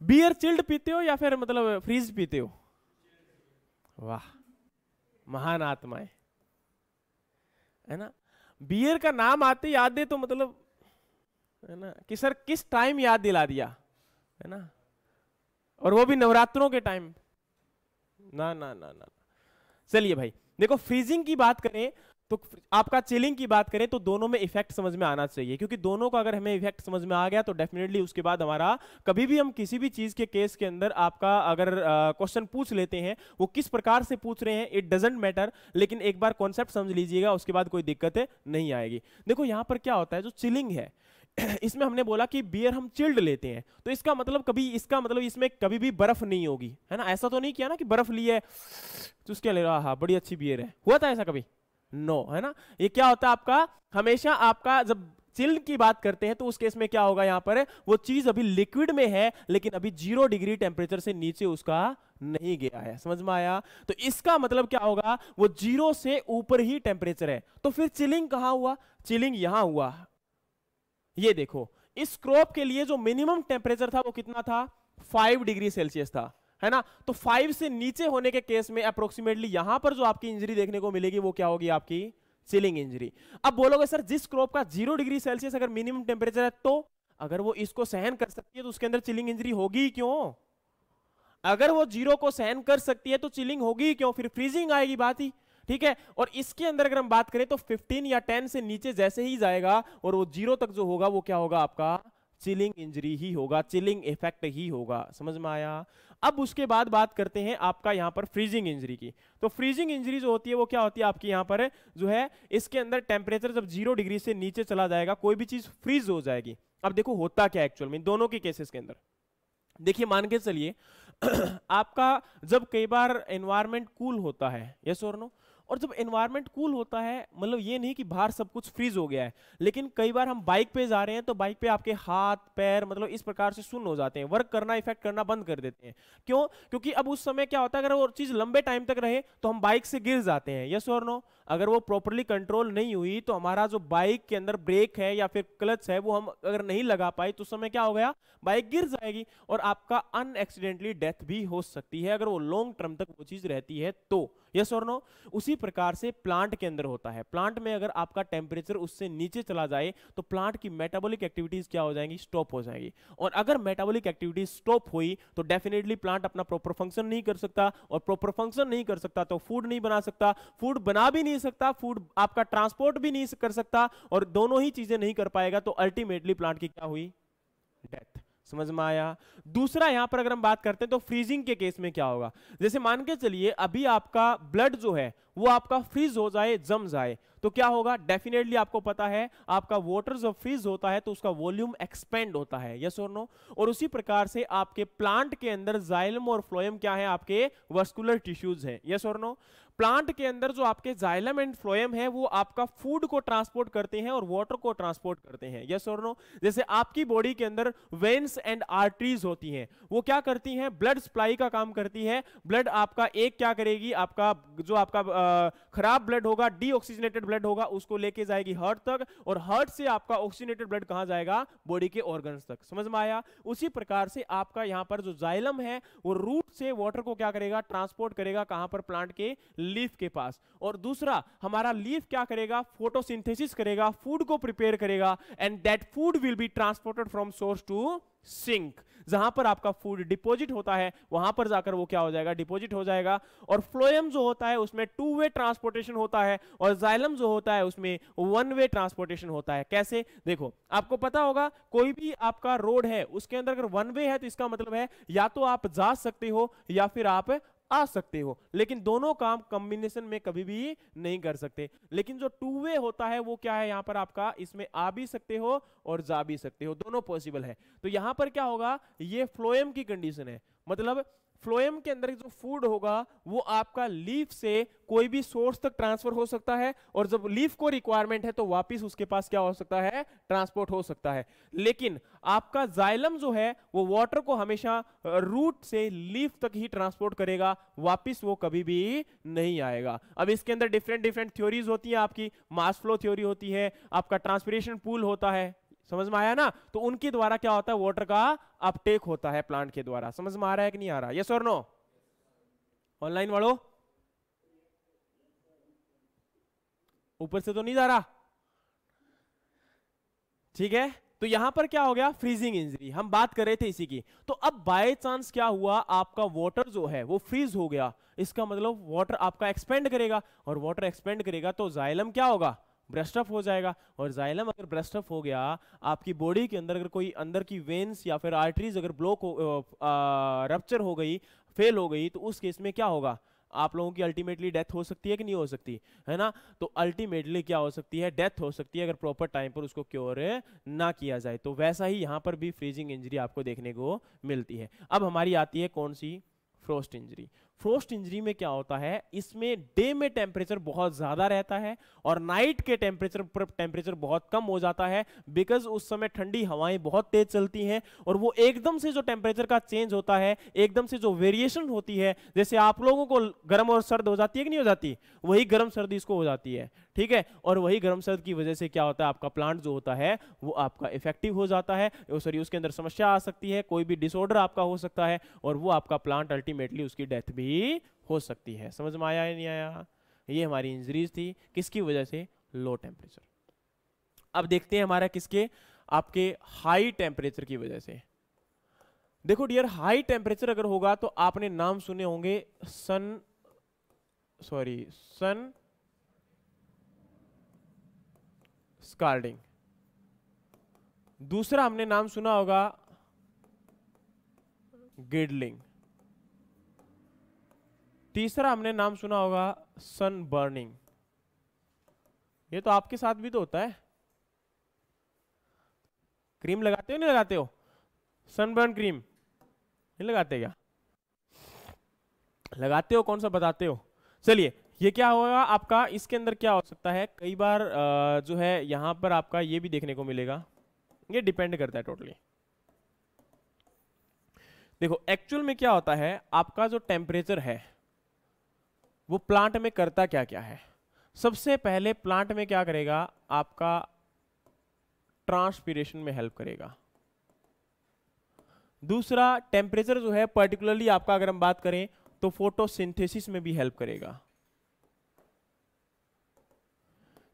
बियर चिल्ड पीते हो या फिर मतलब फ्रीज पीते हो? वाह महान आत्माएं, है ना। बियर का नाम आते ही याद है तो मतलब, है ना, कि सर किस टाइम याद दिला दिया, है ना, और वो भी नवरात्रों के टाइम। ना ना ना ना। चलिए भाई देखो, फ्रीजिंग की बात करें तो आपका चिलिंग की बात करें तो दोनों में इफेक्ट समझ में आना चाहिए, क्योंकि दोनों का अगर हमें इफेक्ट समझ में आ गया तो डेफिनेटली उसके बाद हमारा कभी भी हम किसी भी चीज के केस के अंदर आपका अगर क्वेश्चन पूछ लेते हैं, वो किस प्रकार से पूछ रहे हैं इट डजेंट मैटर, लेकिन एक बार कॉन्सेप्ट समझ लीजिएगा, उसके बाद कोई दिक्कत नहीं आएगी। देखो यहां पर क्या होता है, जो चिलिंग है इसमें हमने बोला कि बियर हम चिल्ड लेते हैं, तो इसका मतलब कभी, इसका मतलब इसमें कभी भी बर्फ नहीं होगी, है ना। ऐसा तो नहीं किया ना कि बर्फ ली है तो उसके ले रहा, हाँ बड़ी अच्छी बियर है, हुआ था ऐसा कभी? नो, है ना। ये क्या होता है आपका, हमेशा आपका जब चिल्ड की बात करते हैं तो उस केस में क्या होगा, यहां पर वो चीज अभी लिक्विड में है लेकिन अभी 0 डिग्री टेम्परेचर से नीचे उसका नहीं गया है, समझ में आया। तो इसका मतलब क्या होगा, वो 0 से ऊपर ही टेम्परेचर है। तो फिर चिलिंग कहां हुआ, चिलिंग यहां हुआ। ये देखो, इस क्रॉप के लिए जो मिनिमम टेम्परेचर था वो कितना था, 5 डिग्री सेल्सियस था, है ना। तो 5 से नीचे होने के केस में अप्रोक्सीमेटली यहां पर जो आपकी इंजरी देखने को मिलेगी वो क्या होगी, आपकी चिलिंग इंजरी। अब बोलोगे सर जिस क्रॉप का 0 डिग्री सेल्सियस अगर मिनिमम टेम्परेचर है, तो अगर वो इसको सहन कर सकती है तो उसके अंदर चिलिंग इंजरी होगी ही क्यों? अगर वो 0 को सहन कर सकती है तो चिलिंग होगी क्यों, फिर फ्रीजिंग आएगी, बात ही ठीक है। और इसके अंदर अगर हम बात करें तो 15 या 10 से नीचे जैसे ही जाएगा और वो 0 तक जो होगा वो क्या होगा, आपका चिलिंग इंजरी ही होगा, चिलिंग इफेक्ट ही होगा, समझ में आया। अब उसके बाद बात करते हैं आपका यहां पर फ्रीजिंग इंजरी की। तो फ्रीजिंग इंजरी जो होती है वो क्या होती है आपकी, यहां पर जो है इसके अंदर टेम्परेचर जब 0 डिग्री से नीचे चला जाएगा कोई भी चीज फ्रीज हो जाएगी। अब देखो होता क्या एक्चुअल में दोनों के केसेस के अंदर, देखिए मान के चलिए आपका जब कई बार एनवायरमेंट कूल होता है, यस और नो, और जब एनवायरमेंट कूल होता है मतलब ये नहीं कि बाहर सब कुछ फ्रीज हो गया है, लेकिन कई बार हम बाइक पे जा रहे हैं तो बाइक पे आपके हाथ पैर मतलब इस प्रकार से सुन्न हो जाते हैं, वर्क करना इफेक्ट करना बंद कर देते हैं। क्यों? क्योंकि अब उस समय क्या होता है, अगर वो चीज लंबे टाइम तक रहे तो हम बाइक से गिर जाते हैं, यस और नो। अगर वो प्रॉपरली कंट्रोल नहीं हुई तो हमारा जो बाइक के अंदर ब्रेक है या फिर क्लच है वो हम अगर नहीं लगा पाए तो उस समय क्या हो गया, बाइक गिर जाएगी और आपका अनएक्सीडेंटली डेथ भी हो सकती है अगर वो लॉन्ग टर्म तक वो चीज रहती है तो, यस और नो। उसी प्रकार से प्लांट के अंदर होता है, प्लांट में अगर आपका टेम्परेचर उससे नीचे चला जाए तो प्लांट की मेटाबॉलिक एक्टिविटीज क्या हो जाएंगी, स्टॉप हो जाएगी। और अगर मेटाबॉलिक एक्टिविटीज स्टॉप हुई तो डेफिनेटली प्लांट अपना प्रॉपर फंक्शन नहीं कर सकता, और प्रॉपर फंक्शन नहीं कर सकता तो फूड नहीं बना सकता, फूड बना भी नहीं सकता, फूड आपका ट्रांसपोर्ट भी नहीं कर सकता, और दोनों ही चीजें नहीं कर पाएगा तो अल्टीमेटली प्लांट की क्या हुई, डेथ। समझ में आया। दूसरा यहां पर अगर हम बात करते हैं तो फ्रीजिंग के केस में क्या होगा, जैसे मान के चलिए अभी आपका ब्लड जो है वो आपका फ्रीज हो जाए, जम जाए, तो क्या होगा, डेफिनेटली आपको पता है आपका वाटर जब फ्रीज होता है तो उसका वॉल्यूम एक्सपेंड होता है, यस और नो। और उसी प्रकार से आपके प्लांट के अंदर जाइलम और फ्लोएम क्या है, आपके वस्कुलर टिश्यूज हैं, यस और नो। प्लांट के अंदर जो आपके जाइलम एंड फ्लोएम है वो आपका फूड को ट्रांसपोर्ट करते हैं और वाटर को ट्रांसपोर्ट करते हैं, यस और नो। जैसे आपकी बॉडी के अंदर वेन्स एंड आर्टरीज होती हैं, वो क्या करती हैं, ब्लड सप्लाई का काम करती है। ब्लड आपका एक क्या करेगी, आपका जो आपका खराब ब्लड होगा, डीऑक्सीजनेटेड ब्लड होगा, उसको लेके जाएगी हार्ट तक, और हार्ट से आपका ऑक्सीजनेटेड ब्लड कहां जाएगा, बॉडी के ऑर्गन्स तक, समझ में आया। उसी प्रकार से आपका यहां पर जो जाइलम है वो रूट से वाटर को क्या करेगा, ट्रांसपोर्ट करेगा, कहां पर, प्लांट के लीफ के पास। और दूसरा हमारा लीफ क्या करेगा, फोटोसिंथेसिस करेगा, फूड को प्रिपेयर करेगा, and that food will be transported from source to sink, जहां पर आपका फूड डिपॉजिट होता है वहां पर जाकर वो क्या हो जाएगा, डिपॉजिट हो जाएगा। और फ्लोएम जो होता है उसमें 2 वे ट्रांसपोर्टेशन होता है, और जाइलम जो होता है उसमें 1 वे ट्रांसपोर्टेशन होता है। कैसे, देखो आपको पता होगा कोई भी आपका रोड है उसके अंदर अगर 1 वे है तो इसका मतलब है या तो आप जा सकते हो या फिर आप आ सकते हो, लेकिन दोनों काम कॉम्बिनेशन में कभी भी नहीं कर सकते। लेकिन जो 2 वे होता है वो क्या है, यहां पर आपका इसमें आ भी सकते हो और जा भी सकते हो, दोनों पॉसिबल है। तो यहां पर क्या होगा, ये फ्लोएम की कंडीशन है, मतलब फ्लोएम के अंदर जो फूड होगा वो आपका लीफ से कोई भी सोर्स तक ट्रांसफर हो सकता है, और जब लीफ को रिक्वायरमेंट है तो वापस उसके पास क्या हो सकता है, ट्रांसपोर्ट हो सकता है। लेकिन आपका जाइलम जो है वो वाटर को हमेशा रूट से लीफ तक ही ट्रांसपोर्ट करेगा, वापस वो कभी भी नहीं आएगा। अब इसके अंदर डिफरेंट डिफरेंट थ्योरीज होती है, आपकी मास फ्लो थ्योरी होती है, आपका ट्रांसपिरेशन पूल होता है, समझ में आया ना। तो उनके द्वारा क्या होता है, वाटर का अपटेक होता है प्लांट के द्वारा। समझ में आ रहा है कि नहीं आ रहा, यस और नो ऑनलाइन वालों? ऊपर से तो नहीं जा रहा, ठीक है। तो यहां पर क्या हो गया, फ्रीजिंग इंजरी, हम बात कर रहे थे इसी की। तो अब बाय चांस क्या हुआ, आपका वाटर जो है वो फ्रीज हो गया, इसका मतलब वाटर आपका एक्सपेंड करेगा, और वाटर एक्सपेंड करेगा तो जाइलम क्या होगा, ब्रस्ट अप हो जाएगा। और जाइलम अगर ब्रस्ट अप हो गया, आपकी बॉडी के अंदर अगर कोई अंदर की वेन्स या फिर आर्टरीज अगर ब्लॉक हो, रप्चर हो गई, फेल हो गई, तो उस केस में क्या होगा, आप लोगों की अल्टीमेटली डेथ हो सकती है कि नहीं हो सकती है ना। तो अल्टीमेटली क्या हो सकती है, डेथ हो सकती है, अगर प्रॉपर टाइम पर उसको क्योर ना किया जाए। तो वैसा ही यहां पर भी फ्रीजिंग इंजरी आपको देखने को मिलती है। अब हमारी आती है कौन सी, फ्रोस्ट इंजरी। फ्रोस्ट इंजरी में क्या होता है, इसमें डे में टेम्परेचर बहुत ज्यादा रहता है और नाइट के टेम्परेचर बहुत कम हो जाता है, बिकॉज उस समय ठंडी हवाएं बहुत तेज चलती हैं, और वो एकदम से जो टेम्परेचर का चेंज होता है, एकदम से जो वेरिएशन होती है, जैसे आप लोगों को गर्म और सर्द हो जाती है कि नहीं हो जाती, वही गर्म सर्दी इसको हो जाती है, ठीक है। और वही गर्म सर्द की वजह से क्या होता है, आपका प्लांट जो होता है वो आपका इफेक्टिव हो जाता है, सॉरी उसके अंदर समस्या आ सकती है, कोई भी डिसऑर्डर आपका हो सकता है, और वो आपका प्लांट अल्टीमेटली उसकी डेथ भी हो सकती है। समझ में आया या नहीं आया। ये हमारी इंजरीज थी, किसकी वजह से, लो टेम्परेचर। अब देखते हैं हमारा किसके, आपके हाई टेम्परेचर की वजह से। देखो डियर, हाई टेम्परेचर अगर होगा तो आपने नाम सुने होंगे सन स्कार्डिंग, दूसरा हमने नाम सुना होगा गिडलिंग, तीसरा हमने नाम सुना होगा सन बर्निंग। ये तो आपके साथ भी तो होता है, क्रीम लगाते हो नहीं लगाते हो, सनबर्न क्रीम नहीं लगाते क्या, लगाते हो, कौन सा बताते हो। चलिए, ये क्या होगा आपका, इसके अंदर क्या हो सकता है, कई बार जो है यहां पर आपका ये भी देखने को मिलेगा, ये डिपेंड करता है टोटली। देखो एक्चुअल में क्या होता है, आपका जो टेम्परेचर है वो प्लांट में करता क्या क्या है। सबसे पहले प्लांट में क्या करेगा, आपका ट्रांसपीरेशन में हेल्प करेगा। दूसरा, टेम्परेचर जो है पर्टिकुलरली आपका अगर हम बात करें तो फोटोसिंथेसिस में भी हेल्प करेगा।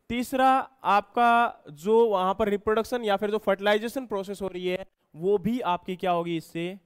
तीसरा, आपका जो वहां पर रिप्रोडक्शन या फिर जो फर्टिलाइजेशन प्रोसेस हो रही है वो भी आपकी क्या होगी, इससे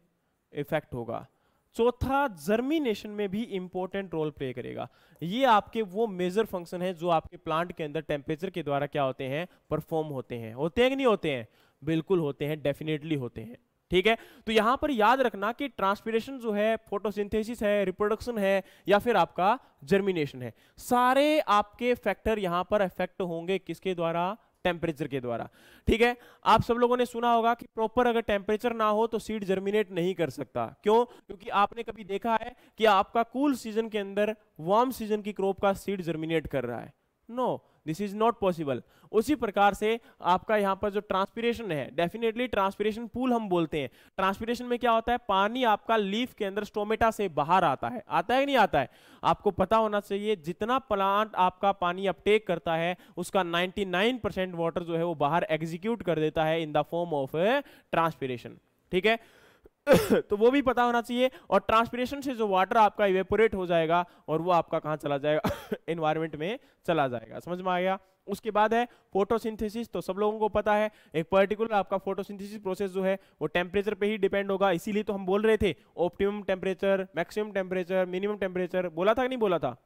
इफेक्ट होगा। चौथा, जर्मिनेशन में भी इंपॉर्टेंट रोल प्ले करेगा। ये आपके वो मेजर फंक्शन है जो आपके प्लांट के अंदर टेम्परेचर के द्वारा क्या होते हैं, परफॉर्म होते हैं। होते हैं कि नहीं होते हैं, बिल्कुल होते हैं, डेफिनेटली होते हैं, ठीक है। तो यहां पर याद रखना कि ट्रांसपिरेशन जो है, फोटोसिंथेसिस है, रिप्रोडक्शन है, या फिर आपका जर्मिनेशन है, सारे आपके फैक्टर यहां पर इफेक्ट होंगे किसके द्वारा, टेम्परेचर के द्वारा, ठीक है। आप सब लोगों ने सुना होगा कि प्रॉपर अगर टेम्परेचर ना हो तो सीड जर्मिनेट नहीं कर सकता। क्यों, क्योंकि आपने कभी देखा है कि आपका कूल सीजन के अंदर वार्म सीजन की क्रॉप का सीड जर्मिनेट कर रहा है, no, this is not possible. उसी प्रकार से आपका यहां पर जो ट्रांसपिरेशन है, डेफिनेटली ट्रांसपिरेशन पूल हम बोलते हैं। ट्रांसपिरेशन में क्या होता है, पानी आपका लीफ के अंदर स्टोमेटा से बाहर आता है, आता है कि नहीं आता है। आपको पता होना चाहिए जितना प्लांट आपका पानी अपटेक करता है उसका 99% वाटर जो है वो बाहर एग्जीक्यूट कर देता है in the form of transpiration, ठीक है। तो वो भी पता होना चाहिए। और ट्रांसपिरेशन से जो वाटर आपका इवेपोरेट हो जाएगा और वो आपका कहां चला जाएगा, एनवायरमेंट में चला जाएगा। समझ में आ गया। उसके बाद है फोटोसिंथेसिस, तो सब लोगों को पता है एक पर्टिकुलर आपका फोटोसिंथेसिस प्रोसेस जो है वो टेम्परेचर पे ही डिपेंड होगा। इसीलिए तो हम बोल रहे थे optimum temperature, maximum temperature, minimum temperature, बोला था कि नहीं बोला था।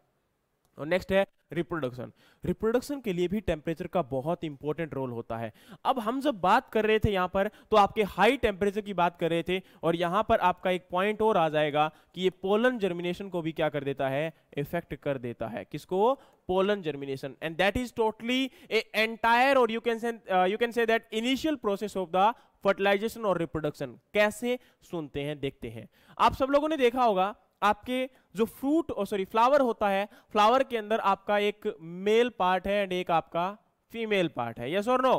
और नेक्स्ट है रिप्रोडक्शन। रिप्रोडक्शन के लिए भी टेम्परेचर का बहुत इंपॉर्टेंट रोल होता है। अब हम जब बात कर रहे थे यहां पर तो आपके हाई टेम्परेचर की बात कर रहे थे, और यहां पर आपका एक पॉइंट और आ जाएगा कि ये पोलन जर्मिनेशन को भी क्या कर देता है, इफेक्ट कर देता है। किसको, pollen germination. And that is totally a entire, और you can say that initial process of the fertilisation और रिप्रोडक्शन। कैसे सुनते हैं, देखते हैं। आप सब लोगों ने देखा होगा आपके जो फ्रूट और सॉरी फ्लावर होता है, फ्लावर के अंदर आपका एक मेल पार्ट है एंड एक आपका फीमेल पार्ट है, यस और नो,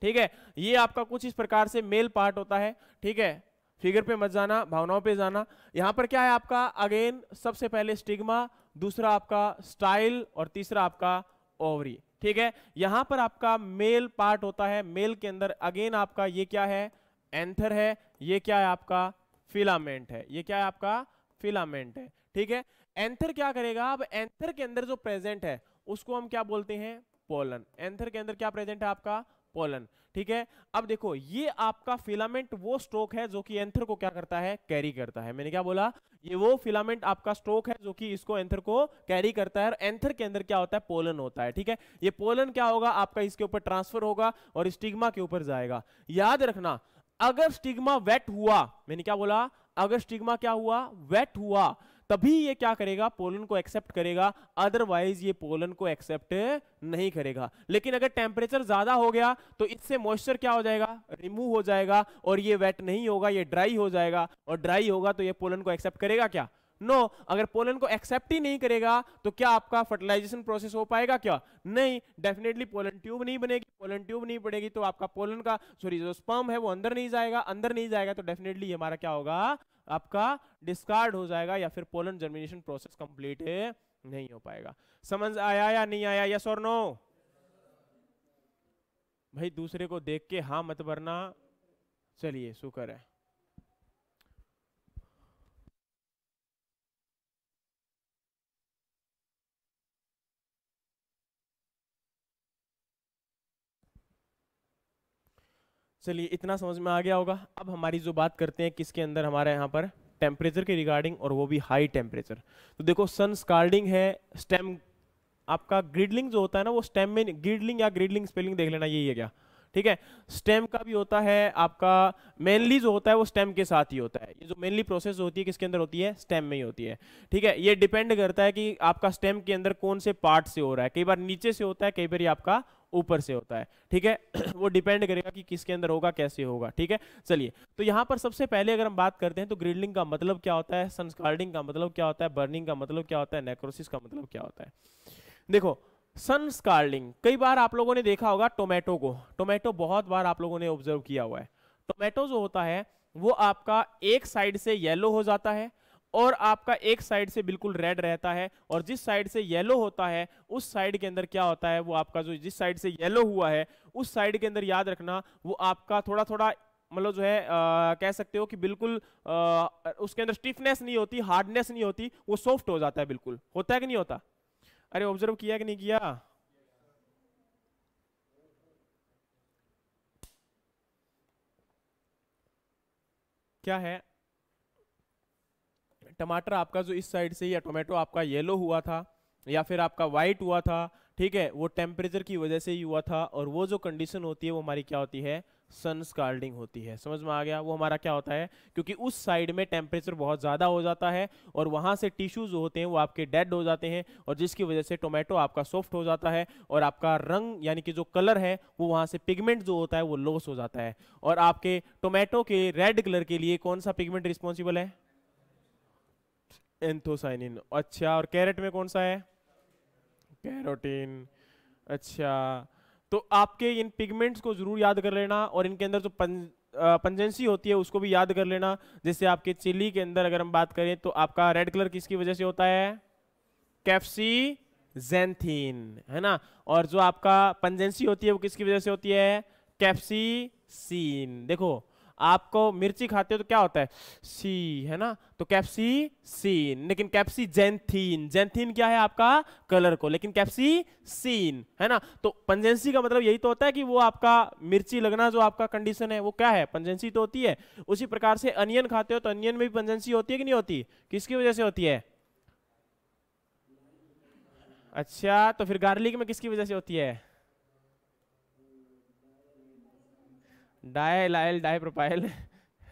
ठीक है। ये आपका कुछ इस प्रकार से मेल पार्ट होता है, ठीक है। फिगर पे मत जाना, भावनाओं पे जाना। यहां पर क्या है आपका, अगेन सबसे पहले स्टिग्मा, दूसरा आपका स्टाइल, और तीसरा आपका ओवरी, ठीक है। यहां पर आपका मेल पार्ट होता है, मेल के अंदर अगेन आपका ये क्या है, एंथर है, ये क्या है आपका फिलामेंट है, ये क्या है आपका फिलामेंट है, ठीक है। एंथर क्या करेगा, अब एंथर के अंदर जो प्रेजेंट है उसको हम क्या बोलते हैं, पोलन। एंथर के अंदर क्या प्रेजेंट है आपका? पोलन। ठीक है, अब देखो ये आपका फिलामेंट वो स्टोक है जो कि एंथर को क्या करता है? कैरी करता है। मैंने क्या बोला? ये वो फिलामेंट आपका स्टोक है जो कि इसको एंथर को कैरी करता है, और एंथर के अंदर क्या होता है? पोलन होता है। ठीक है, ये पोलन क्या होगा आपका? इसके ऊपर ट्रांसफर होगा और स्टिग्मा के ऊपर जाएगा। याद रखना, अगर स्टिग्मा वेट हुआ, मैंने क्या बोला? अगर स्टिग्मा क्या हुआ? वेट हुआ, तभी ये क्या करेगा? पोलन को एक्सेप्ट करेगा, अदरवाइज ये पोलन को एक्सेप्ट नहीं करेगा। लेकिन अगर टेम्परेचर ज्यादा हो गया तो इससे मॉइस्चर क्या हो जाएगा? रिमूव हो जाएगा, और ये वेट नहीं होगा, ये ड्राई हो जाएगा, और ड्राई होगा तो ये पोलन को एक्सेप्ट करेगा क्या? नो। अगर पोलन को एक्सेप्ट ही नहीं करेगा तो क्या आपका फर्टिलाइजेशन प्रोसेस हो पाएगा? क्या नहीं, डेफिनेटली पोलन ट्यूब नहीं बनेगी। पोलन ट्यूब नहीं पड़ेगी तो आपका पोलन का जो स्पर्म है वो अंदर नहीं जाएगा। अंदर नहीं जाएगा तो डेफिनेटली हमारा क्या होगा? आपका डिस्कार्ड हो जाएगा, या फिर पोलन जर्मिनेशन प्रोसेस कंप्लीट नहीं हो पाएगा। समझ आया या नहीं आया? यस और नो? भाई दूसरे को देख के हाँ मत वरना। चलिए, शुक्र है। चलिए, इतना समझ में आ गया होगा। अब हमारी जो बात करते हैं किसके अंदर, हमारे यहाँ पर टेम्परेचर के रिगार्डिंग, और वो भी हाई टेम्परेचर। तो देखो, सन स्काल्डिंग है, स्टेम आपका ग्रिडलिंग जो होता है ना, वो स्टेम में, ग्रिडलिंग या ग्रिडलिंग स्पेलिंग देख लेना, यही है क्या? ठीक है, स्टेम का भी होता है आपका, मेनली जो होता है वो स्टेम के साथ ही होता है। ये जो मेनली प्रोसेस होती है किसके अंदर होती है? स्टेम में ही होती है। ठीक है, ये डिपेंड करता है कि आपका स्टेम के अंदर कौन से पार्ट से हो रहा है। कई बार नीचे से होता है, कई बार ये आपका ऊपर से होता है। ठीक है वो डिपेंड करेगा कि किसके अंदर होगा, कैसे होगा। ठीक है, चलिए, तो यहाँ पर सबसे पहले अगर हम बात करते हैं तो ग्रिडलिंग का मतलब क्या होता है, सनस्काल्डिंग का मतलब क्या होता है, बर्निंग का मतलब क्या होता है, नेक्रोसिस का मतलब क्या होता है। देखो, सन स्काल्डिंग, कई बार आप लोगों ने देखा होगा टोमेटो को, टोमेटो बहुत बार आप लोगों ने ऑब्जर्व किया हुआ है। टोमेटो जो होता है वो आपका एक साइड से येलो हो जाता है और आपका एक साइड से बिल्कुल रेड रहता है, और जिस साइड से येलो होता है उस साइड के अंदर क्या होता है, वो आपका जो जिस साइड से येलो हुआ है उस साइड के अंदर याद रखना वो आपका थोड़ा थोड़ा मतलब जो है कह सकते हो कि बिल्कुल उसके अंदर स्टिफनेस नहीं होती, हार्डनेस नहीं होती, वो सॉफ्ट हो जाता है। बिल्कुल होता है कि नहीं होता? अरे ऑब्जर्व किया कि नहीं किया? क्या है, टमाटर आपका जो इस साइड से, या टोमेटो आपका येलो हुआ था या फिर आपका वाइट हुआ था, ठीक है, वो टेम्परेचर की वजह से ही हुआ था। और वो जो कंडीशन होती है वो हमारी क्या होती है? सन स्काल्डिंग होती है। समझ में आ गया? वो हमारा क्या होता है, क्योंकि उस साइड में टेम्परेचर बहुत ज़्यादा हो जाता है और वहाँ से टिश्यू जो होते हैं वो आपके डेड हो जाते हैं, और जिसकी वजह से टोमेटो आपका सॉफ्ट हो जाता है और आपका रंग यानी कि जो कलर है वो वहाँ से पिगमेंट जो होता है वो लॉस हो जाता है। और आपके टोमेटो के रेड कलर के लिए कौन सा पिगमेंट रिस्पॉन्सिबल है? एंथोसाइनिन। अच्छा, और कैरेट में कौन सा है? कैरोटीन। अच्छा, तो आपके इन पिगमेंट्स को जरूर याद कर लेना, और इनके अंदर जो पंजेंसी होती है उसको भी याद कर लेना। जैसे आपके चिली के अंदर अगर हम बात करें तो आपका रेड कलर किसकी वजह से होता है? कैप्सीजेंथीन, है ना। और जो आपका पंजेंसी होती है वो किसकी वजह से होती है? कैप्सीसीन। देखो, आपको मिर्ची खाते हो तो क्या होता है? सी, है ना, तो कैप्सीसीन। लेकिन कैप्सीजेंथीन, जेंथीन क्या है आपका? कलर को, लेकिन कैप्सीसीन, है ना। तो पंजेंसी का मतलब यही तो होता है कि वो आपका मिर्ची लगना जो आपका कंडीशन है वो क्या है? पंजेंसी तो होती है। उसी प्रकार से अनियन खाते हो तो अनियन में भी पंजेंसी होती है कि नहीं होती? किसकी वजह से होती है? अच्छा, तो फिर गार्लिक में किसकी वजह से होती है? डाइलाइल डाइप्रोपाइल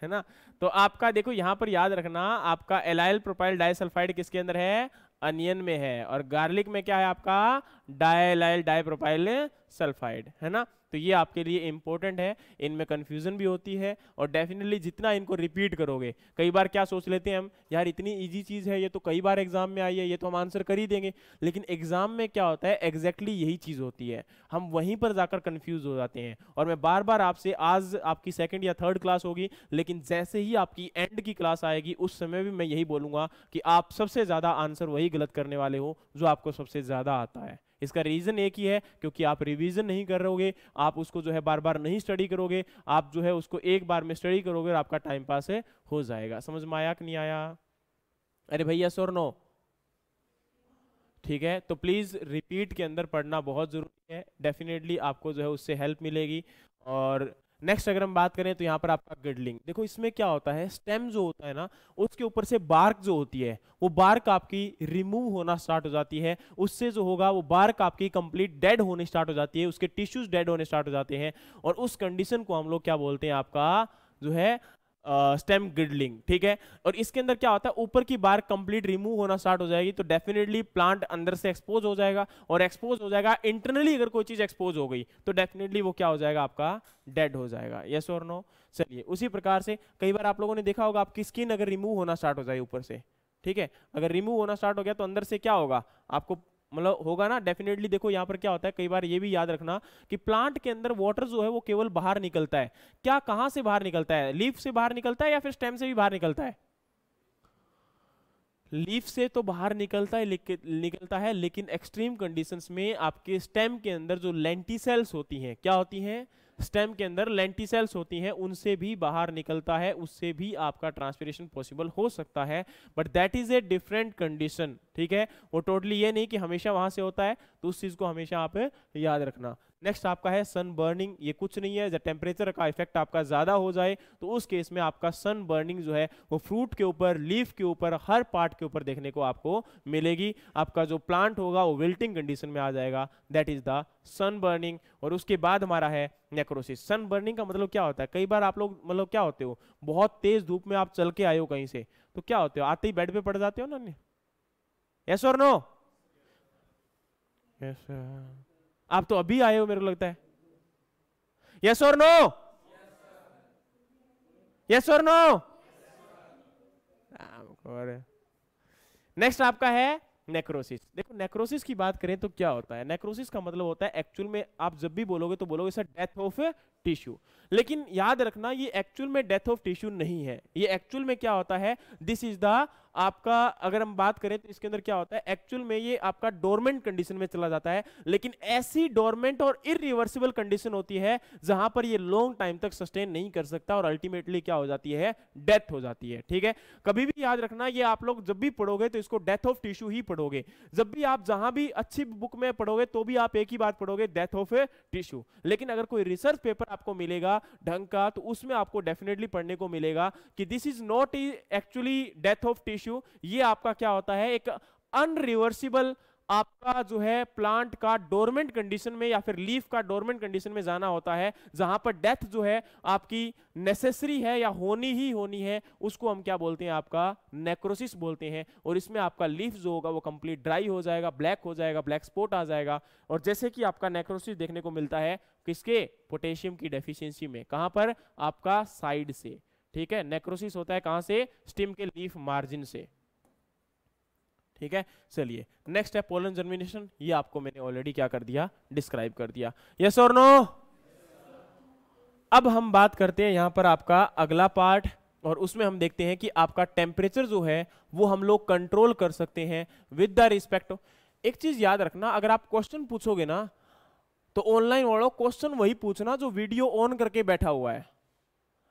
है ना। तो आपका देखो यहाँ पर याद रखना, आपका एलाइल प्रोपाइल डाइसल्फाइड किसके अंदर है? अनियन में है। और गार्लिक में क्या है आपका? डाइलाइल डाइप्रोपाइल सल्फाइड, है ना। तो ये आपके लिए इंपॉर्टेंट है, इनमें कंफ्यूजन भी होती है, और डेफिनेटली जितना इनको रिपीट करोगे, कई बार क्या सोच लेते हैं हम, यार इतनी इजी चीज है ये तो कई बार एग्जाम में आई है, ये तो हम आंसर कर ही देंगे। लेकिन एग्जाम में क्या होता है, एग्जैक्टली यही चीज होती है, हम वहीं पर जाकर कंफ्यूज हो जाते हैं। और मैं बार बार आपसे, आज आपकी सेकंड या थर्ड क्लास होगी, लेकिन जैसे ही आपकी एंड की क्लास आएगी उस समय भी मैं यही बोलूंगा कि आप सबसे ज्यादा आंसर वही गलत करने वाले हो जो आपको सबसे ज्यादा आता है। इसका रीजन एक ही है, क्योंकि आप रिवीजन नहीं कर रहोगे, आप उसको जो है बार बार नहीं स्टडी करोगे, आप जो है उसको एक बार में स्टडी करोगे और आपका टाइम पास है हो जाएगा। समझ में आया कि नहीं आया? अरे भैया, सर नो। ठीक है, तो प्लीज रिपीट के अंदर पढ़ना बहुत जरूरी है, डेफिनेटली आपको जो है उससे हेल्प मिलेगी। और नेक्स्ट अगर हम बात करें तो यहाँ पर आपका गिडलिंग, देखो इसमें क्या होता है, स्टेम जो होता है ना उसके ऊपर से बार्क जो होती है वो बार्क आपकी रिमूव होना स्टार्ट हो जाती है, उससे जो होगा वो बार्क आपकी कंप्लीट डेड होने स्टार्ट हो जाती है, उसके टिश्यूज डेड होने स्टार्ट हो जाते हैं, और उस कंडीशन को हम लोग क्या बोलते हैं, आपका जो है स्टेम गिडलिंग। ठीक है, और इसके अंदर क्या होता है, ऊपर की बार कंप्लीट रिमूव होना स्टार्ट हो जाएगी तो डेफिनेटली प्लांट अंदर से एक्सपोज हो जाएगा, और एक्सपोज हो जाएगा इंटरनली, अगर कोई चीज एक्सपोज हो गई तो डेफिनेटली वो क्या हो जाएगा, आपका डेड हो जाएगा। यस और नो? चलिए, उसी प्रकार से कई बार आप लोगों ने देखा होगा, आपकी स्किन अगर रिमूव होना स्टार्ट हो जाए ऊपर से, ठीक है, अगर रिमूव होना स्टार्ट हो गया तो अंदर से क्या होगा, आपको मतलब होगा ना डेफिनेटली। देखो यहाँ पर क्या होता है, कई बार ये भी याद रखना कि प्लांट के अंदर वाटर जो है वो केवल बाहर निकलता है, क्या कहां से बाहर निकलता है, लीफ से बाहर निकलता है या फिर स्टेम से भी बाहर निकलता है? लीफ से तो बाहर निकलता है, लेकिन एक्सट्रीम कंडीशंस में आपके स्टेम के अंदर जो लेंटिसेल्स होती हैं, क्या होती हैं, स्टेम के अंदर लेंटिसेल्स होती हैं, उनसे भी बाहर निकलता है, उससे भी आपका ट्रांसपिरेशन पॉसिबल हो सकता है, but that is a different condition. ठीक है, वो टोटली ये नहीं कि हमेशा वहां से होता है, तो उस चीज को हमेशा आप याद रखना। नेक्स्ट आपका है सन बर्निंग, ये कुछ नहीं है, जब टेम्परेचर का इफेक्ट आपका ज्यादा हो जाए तो उस केस में आपका सन बर्निंग जो है वो फ्रूट के ऊपर, लीफ के ऊपर, हर पार्ट के ऊपर देखने को आपको मिलेगी, आपका जो प्लांट होगा वो विल्टिंग कंडीशन में आ जाएगा, that is the sun burning. और उसके बाद हमारा है नेक्रोसिस। सन बर्निंग का मतलब क्या होता है, कई बार आप लोग मतलब क्या होते हो, बहुत तेज धूप में आप चल के आए हो कहीं से, तो क्या होते हो, आते ही बेड पे पड़ जाते हो ना? यस और नो? यस, आप तो अभी आए हो मेरे को लगता है। यस और नो? यस और नो? नेक्स्ट आपका है नेक्रोसिस। देखो नेक्रोसिस की बात करें तो क्या होता है, नेक्रोसिस का मतलब होता है एक्चुअल में आप जब भी बोलोगे तो बोलोगे सर डेथ ऑफ टिश्यू, लेकिन याद रखना ये एक्चुअल में डेथ ऑफ टिश्यू नहीं है, ये एक्चुअल में क्या होता है, दिस इज द आपका, अगर हम बात करें तो इसके अंदर क्या होता है, एक्चुअल में ये आपका डोरमेंट कंडीशन में चला जाता है, लेकिन ऐसी डोरमेंट और इरिवर्सिबल कंडीशन होती है जहां पर ये लॉन्ग टाइम तक सस्टेन नहीं कर सकता और अल्टीमेटली क्या हो जाती है, डेथ हो जाती है। ठीक है, कभी भी याद रखना, ये आप लोग जब भी पढ़ोगे तो इसको डेथ ऑफ टिश्यू ही पढ़ोगे, जब भी आप जहां भी अच्छी बुक में पढ़ोगे तो भी आप एक ही बात पढ़ोगे, डेथ ऑफ टिश्यू। लेकिन अगर कोई रिसर्च पेपर आपको मिलेगा ढंग का तो उसमें आपको डेफिनेटली पढ़ने को मिलेगा कि this is not actually death of tissue, ये आपका क्या होता है, एक अनरिवर्सिबल आपका जो है प्लांट का डोरमेंट कंडीशन में या फिर लीफ का डोरमेंट कंडीशन में जाना होता है, जहां पर डेथ जो है आपकी नेसेसरी है या होनी ही होनी है, उसको हम क्या बोलते हैं, आपका नेक्रोसिस बोलते हैं। और इसमें आपका लीफ जो होगा वो कंप्लीट ड्राई हो जाएगा, ब्लैक हो जाएगा, ब्लैक स्पॉट आ जाएगा। और जैसे कि आपका नेक्रोसिस देखने को मिलता है किसके, पोटेशियम की डेफिशिएंसी में, कहां पर, आपका साइड से। ठीक है, नेक्रोसिस होता है कहां से, स्टेम के लीफ मार्जिन से। ठीक है, चलिए नेक्स्ट है पोलन जर्मिनेशन, ये आपको मैंने ऑलरेडी क्या कर दिया, डिस्क्राइब कर दिया। यस और नो? अब हम बात करते हैं यहां पर आपका अगला पार्ट, और उसमें हम देखते हैं कि आपका टेम्परेचर जो है वो हम लोग कंट्रोल कर सकते हैं विद द रिस्पेक्ट। एक चीज याद रखना, अगर आप क्वेश्चन पूछोगे ना तो ऑनलाइन वालों क्वेश्चन वही पूछना जो वीडियो ऑन करके बैठा हुआ है।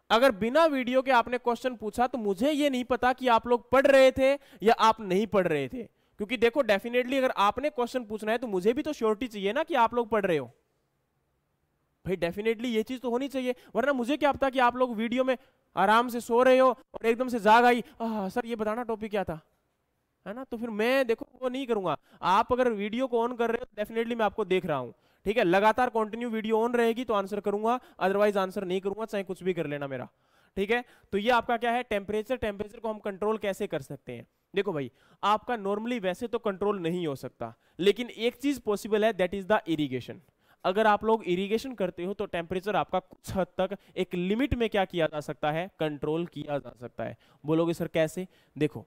अगर बिना वीडियो के आपने क्वेश्चन पूछा तो मुझे ये नहीं पता कि आप लोग पढ़ रहे थे या आप नहीं पढ़ रहे थे, क्योंकि देखो डेफिनेटली अगर आपने क्वेश्चन पूछना है तो मुझे भी तो श्योरिटी चाहिए ना कि आप लोग पढ़ रहे हो। भाई डेफिनेटली ये चीज तो होनी चाहिए, वरना मुझे क्या पता कि आप लोग वीडियो में आराम से सो रहे हो और एकदम से जाग आई, सर ये बताना टॉपिक क्या था, है ना, तो फिर मैं देखो वो नहीं करूंगा। आप अगर वीडियो को ऑन कर रहे हो तो डेफिनेटली मैं आपको देख रहा हूं, ठीक है, लगातार कंटिन्यू वीडियो ऑन रहेगी तो आंसर करूंगा, अदरवाइज आंसर नहीं करूंगा, चाहे कुछ भी कर लेना मेरा। ठीक है, तो ये आपका क्या है टेम्परेचर। टेम्परेचर को हम कंट्रोल कैसे कर सकते हैं, देखो भाई आपका नॉर्मली वैसे तो कंट्रोल नहीं हो सकता, लेकिन एक चीज पॉसिबल है, दैट इज द इरिगेशन। अगर आप लोग इरिगेशन करते हो तो टेम्परेचर आपका कुछ हद तक एक लिमिट में क्या किया जा सकता है, कंट्रोल किया जा सकता है। बोलोगे सर कैसे, देखो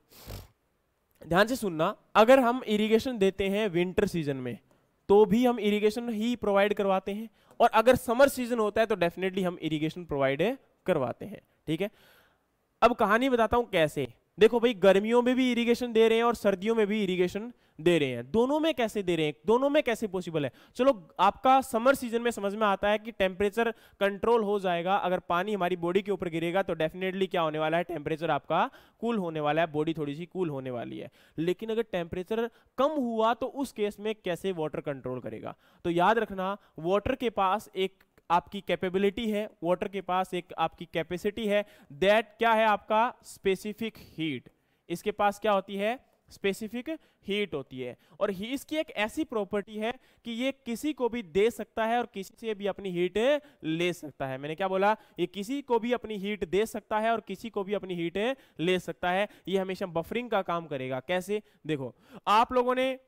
ध्यान से सुनना, अगर हम इरिगेशन देते हैं विंटर सीजन में तो भी हम इरिगेशन ही प्रोवाइड करवाते हैं, और अगर समर सीजन होता है तो डेफिनेटली हम इरिगेशन प्रोवाइड करवाते हैं। ठीक है, अब कहानी बताता हूं कैसे। देखो भाई, गर्मियों में भी इरिगेशन दे रहे हैं और सर्दियों में भी इरिगेशन दे रहे हैं, दोनों में कैसे दे रहे हैं, दोनों में कैसे पॉसिबल है? चलो आपका समर सीजन में समझ में आता है कि टेम्परेचर कंट्रोल हो जाएगा, अगर पानी हमारी बॉडी के ऊपर गिरेगा तो डेफिनेटली क्या होने वाला है, टेम्परेचर आपका कूल होने वाला है, बॉडी थोड़ी सी कूल होने वाली है। लेकिन अगर टेम्परेचर कम हुआ तो उस केस में कैसे वाटर कंट्रोल करेगा? तो याद रखना, वाटर के पास एक आपकी कैपेबिलिटी है, वाटर के पास एक आपकी कैपेसिटी है, दैट क्या है आपका स्पेसिफिक हीट। इसके पास क्या होती है? स्पेसिफिक हीट होती है। और इसकी एक ऐसी प्रॉपर्टी है कि ये किसी को भी दे सकता है और किसी से भी अपनी हीट ले सकता है। मैंने क्या बोला? ये किसी को भी अपनी हीट दे सकता है और किसी को भी अपनी हीट ले सकता है। ये हमेशा बफरिंग का काम करेगा। कैसे? देखो, आप लोगों ने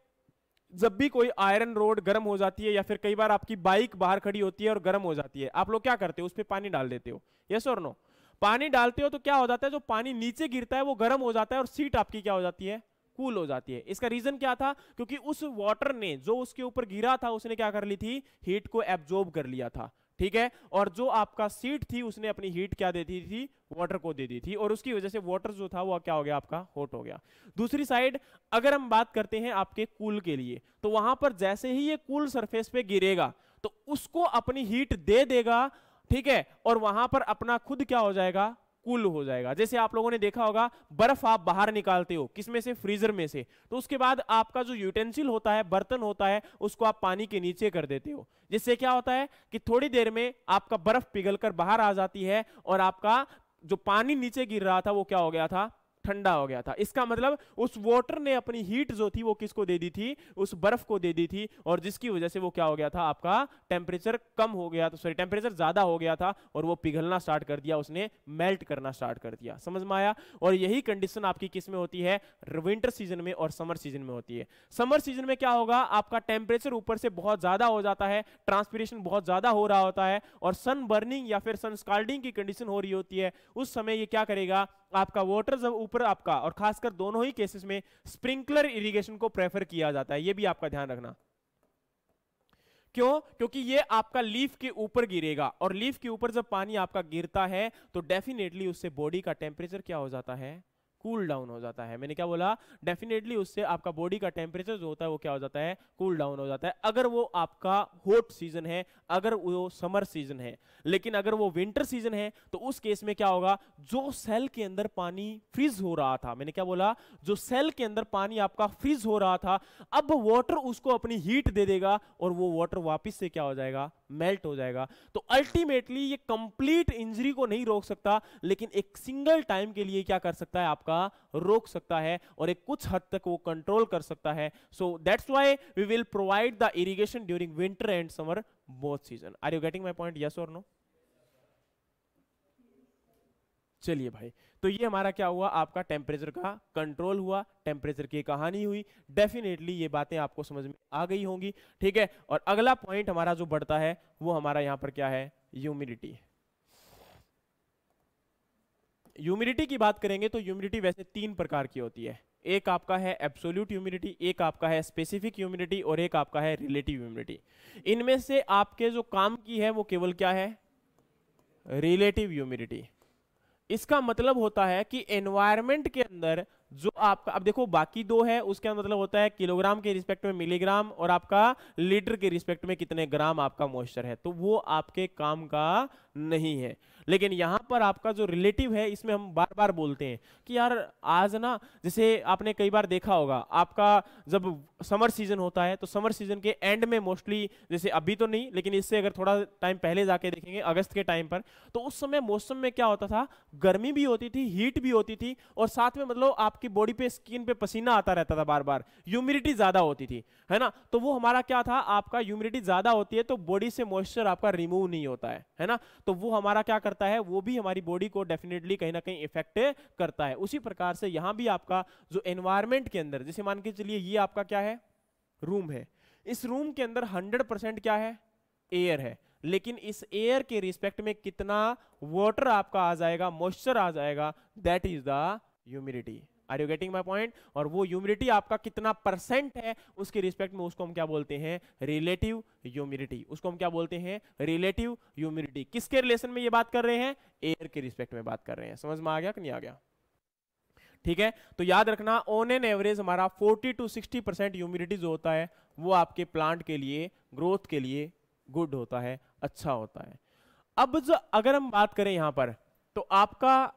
जब भी कोई आयरन रोड गर्म हो जाती है या फिर कई बार आपकी बाइक बाहर खड़ी होती है और गर्म हो जाती है, आप लोग क्या करते हो? उस पर पानी डाल देते हो, यस और नो? पानी डालते हो तो क्या हो जाता है, जो पानी नीचे गिरता है वो गर्म हो जाता है और सीट आपकी क्या हो जाती है? कूल हो जाती है। इसका रीजन क्या था? क्योंकि उस वाटर ने जो उसके ऊपर गिरा था उसने क्या कर ली थी? हीट को एब्जॉर्ब कर लिया था, ठीक है। और जो आपका सीट थी उसने अपनी हीट क्या दे दी थी? वाटर को दे दी थी, और उसकी वजह से वाटर जो था वो क्या हो गया? आपका हॉट हो गया। दूसरी साइड अगर हम बात करते हैं आपके कूल के लिए, तो वहां पर जैसे ही ये कूल सरफेस पे गिरेगा तो उसको अपनी हीट दे देगा, ठीक है, और वहां पर अपना खुद क्या हो जाएगा? कूल हो जाएगा। जैसे आप लोगों ने देखा होगा, बर्फ आप बाहर निकालते हो, किसमें से? फ्रीजर में से। तो उसके बाद आपका जो यूटेंसिल होता है, बर्तन होता है, उसको आप पानी के नीचे कर देते हो, जिससे क्या होता है कि थोड़ी देर में आपका बर्फ पिघलकर बाहर आ जाती है और आपका जो पानी नीचे गिर रहा था वो क्या हो गया था? ठंडा हो गया था। इसका मतलब उस वाटर ने अपनी हीट जो थी वो किसको दे दी थी? उस बर्फ को दे दी थी, और जिसकी वजह से वो क्या हो गया था? आपका टेम्परेचर कम हो गया, तो सॉरी टेम्परेचर ज्यादा हो गया था और वो पिघलना स्टार्ट कर दिया, उसने मेल्ट करना स्टार्ट कर दिया। समझ में आया? और यही कंडीशन आपकी किस में होती है? विंटर सीजन में और समर सीजन में होती है। समर सीजन में क्या होगा? आपका टेम्परेचर ऊपर से बहुत ज्यादा हो जाता है, ट्रांसपिरेशन बहुत ज्यादा हो रहा होता है और सन बर्निंग या फिर सन स्काल्डिंग की कंडीशन हो रही होती है। उस समय ये क्या करेगा? आपका वाटर जब ऊपर आपका, और खासकर दोनों ही केसेस में स्प्रिंकलर इरिगेशन को प्रेफर किया जाता है, ये भी आपका ध्यान रखना। क्यों? क्योंकि ये आपका लीफ के ऊपर गिरेगा, और लीफ के ऊपर जब पानी आपका गिरता है तो डेफिनेटली उससे बॉडी का टेम्परेचर क्या हो जाता है? कूल डाउन हो जाता है। मैंने क्या बोला? डेफिनेटली उससे आपका बॉडी का टेम्परेचर जो होता है वो क्या हो जाता है? कूल डाउन हो जाता है, अगर वो आपका हॉट सीजन है, अगर वो समर सीजन है। लेकिन अगर वो विंटर सीजन है तो उस केस में क्या होगा? जो सेल के अंदर पानी फ्रीज हो रहा था, मैंने क्या बोला? जो सेल के अंदर पानी आपका फ्रीज हो रहा था, अब वाटर उसको अपनी हीट दे देगा और वो वाटर वापस से क्या हो जाएगा? मेल्ट हो जाएगा। तो अल्टीमेटली ये कंप्लीट इंजरी को नहीं रोक सकता, लेकिन एक सिंगल टाइम के लिए क्या कर सकता है? आपका रोक सकता है, और एक कुछ हद तक वो कंट्रोल कर सकता है। So that's why we will provide the irrigation during winter and summer both season. Are you getting my point? Yes और नो? चलिए भाई, तो ये हमारा क्या हुआ? आपका टेम्परेचर का कंट्रोल हुआ, टेम्परेचर की कहानी हुई। डेफिनेटली ये बातें आपको समझ में आ गई होंगी, ठीक है। और अगला पॉइंट हमारा जो बढ़ता है वो हमारा यहां पर क्या है? ह्यूमिडिटी। ह्यूमिडिटी की बात करेंगे तो ह्यूमिडिटी वैसे तीन प्रकार की होती है। एक आपका है एब्सोल्यूट ह्यूमिडिटी, एक आपका है स्पेसिफिक ह्यूमिडिटी, और एक आपका है रिलेटिव ह्यूमिडिटी। इनमें से आपके जो काम की है वो केवल क्या है? Relative humidity. इसका मतलब होता है कि एनवायरनमेंट के अंदर जो आपका, अब देखो बाकी दो है, उसका मतलब होता है किलोग्राम के रिस्पेक्ट में मिलीग्राम, और आपका लीटर के रिस्पेक्ट में कितने ग्राम आपका मॉइस्चर है, तो वो आपके काम का नहीं है। लेकिन यहां पर आपका जो रिलेटिव है, इसमें हम बार बार बोलते हैं कि यार आज ना, जैसे आपने कई बार देखा होगा, आपका जब समर सीजन होता है तो समर सीजन के एंड में मोस्टली, जैसे अभी तो नहीं लेकिन इससे अगर थोड़ा टाइम पहले जाके देखेंगे अगस्त के टाइम पर, तो उस समय मौसम में क्या होता था? गर्मी भी होती थी, हीट भी होती थी, और साथ में मतलब आपकी बॉडी पे, स्किन पे पसीना आता रहता था बार बार, ह्यूमिडिटी ज्यादा होती थी, है ना। तो वो हमारा क्या था? आपका ह्यूमिडिटी ज्यादा होती है तो बॉडी से मॉइस्चर आपका रिमूव नहीं होता है ना। तो वो हमारा क्या करता है? वो भी हमारी बॉडी को डेफिनेटली कहीं ना कहीं इफेक्ट करता है। उसी प्रकार से यहां भी आपका जो एनवायरनमेंट के अंदर, जैसे मान के चलिए ये आपका क्या है? रूम है। इस रूम के अंदर 100% क्या है? एयर है। लेकिन इस एयर के रिस्पेक्ट में कितना वाटर आपका आ जाएगा, मॉइस्चर आ जाएगा, that is the humidity. Are you getting my point? और वो ह्यूमिडिटी आपका कितना परसेंट है उसके रिस्पेक्ट में, उसको हम क्या बोलते हैं? Relative humidity. उसको हम क्या बोलते हैं? Relative humidity. किसके रिलेशन में ये बात कर रहे हैं? एयर के रिस्पेक्ट में बात कर रहे हैं। समझ में आ गया कि नहीं आ गया? ठीक है, तो याद रखना ऑन एन एवरेज हमारा 40 to 60% ह्यूमिडिटी जो होता है वो आपके प्लांट के लिए, ग्रोथ के लिए गुड होता है, अच्छा होता है। अब जो अगर हम बात करें यहां पर, तो आपका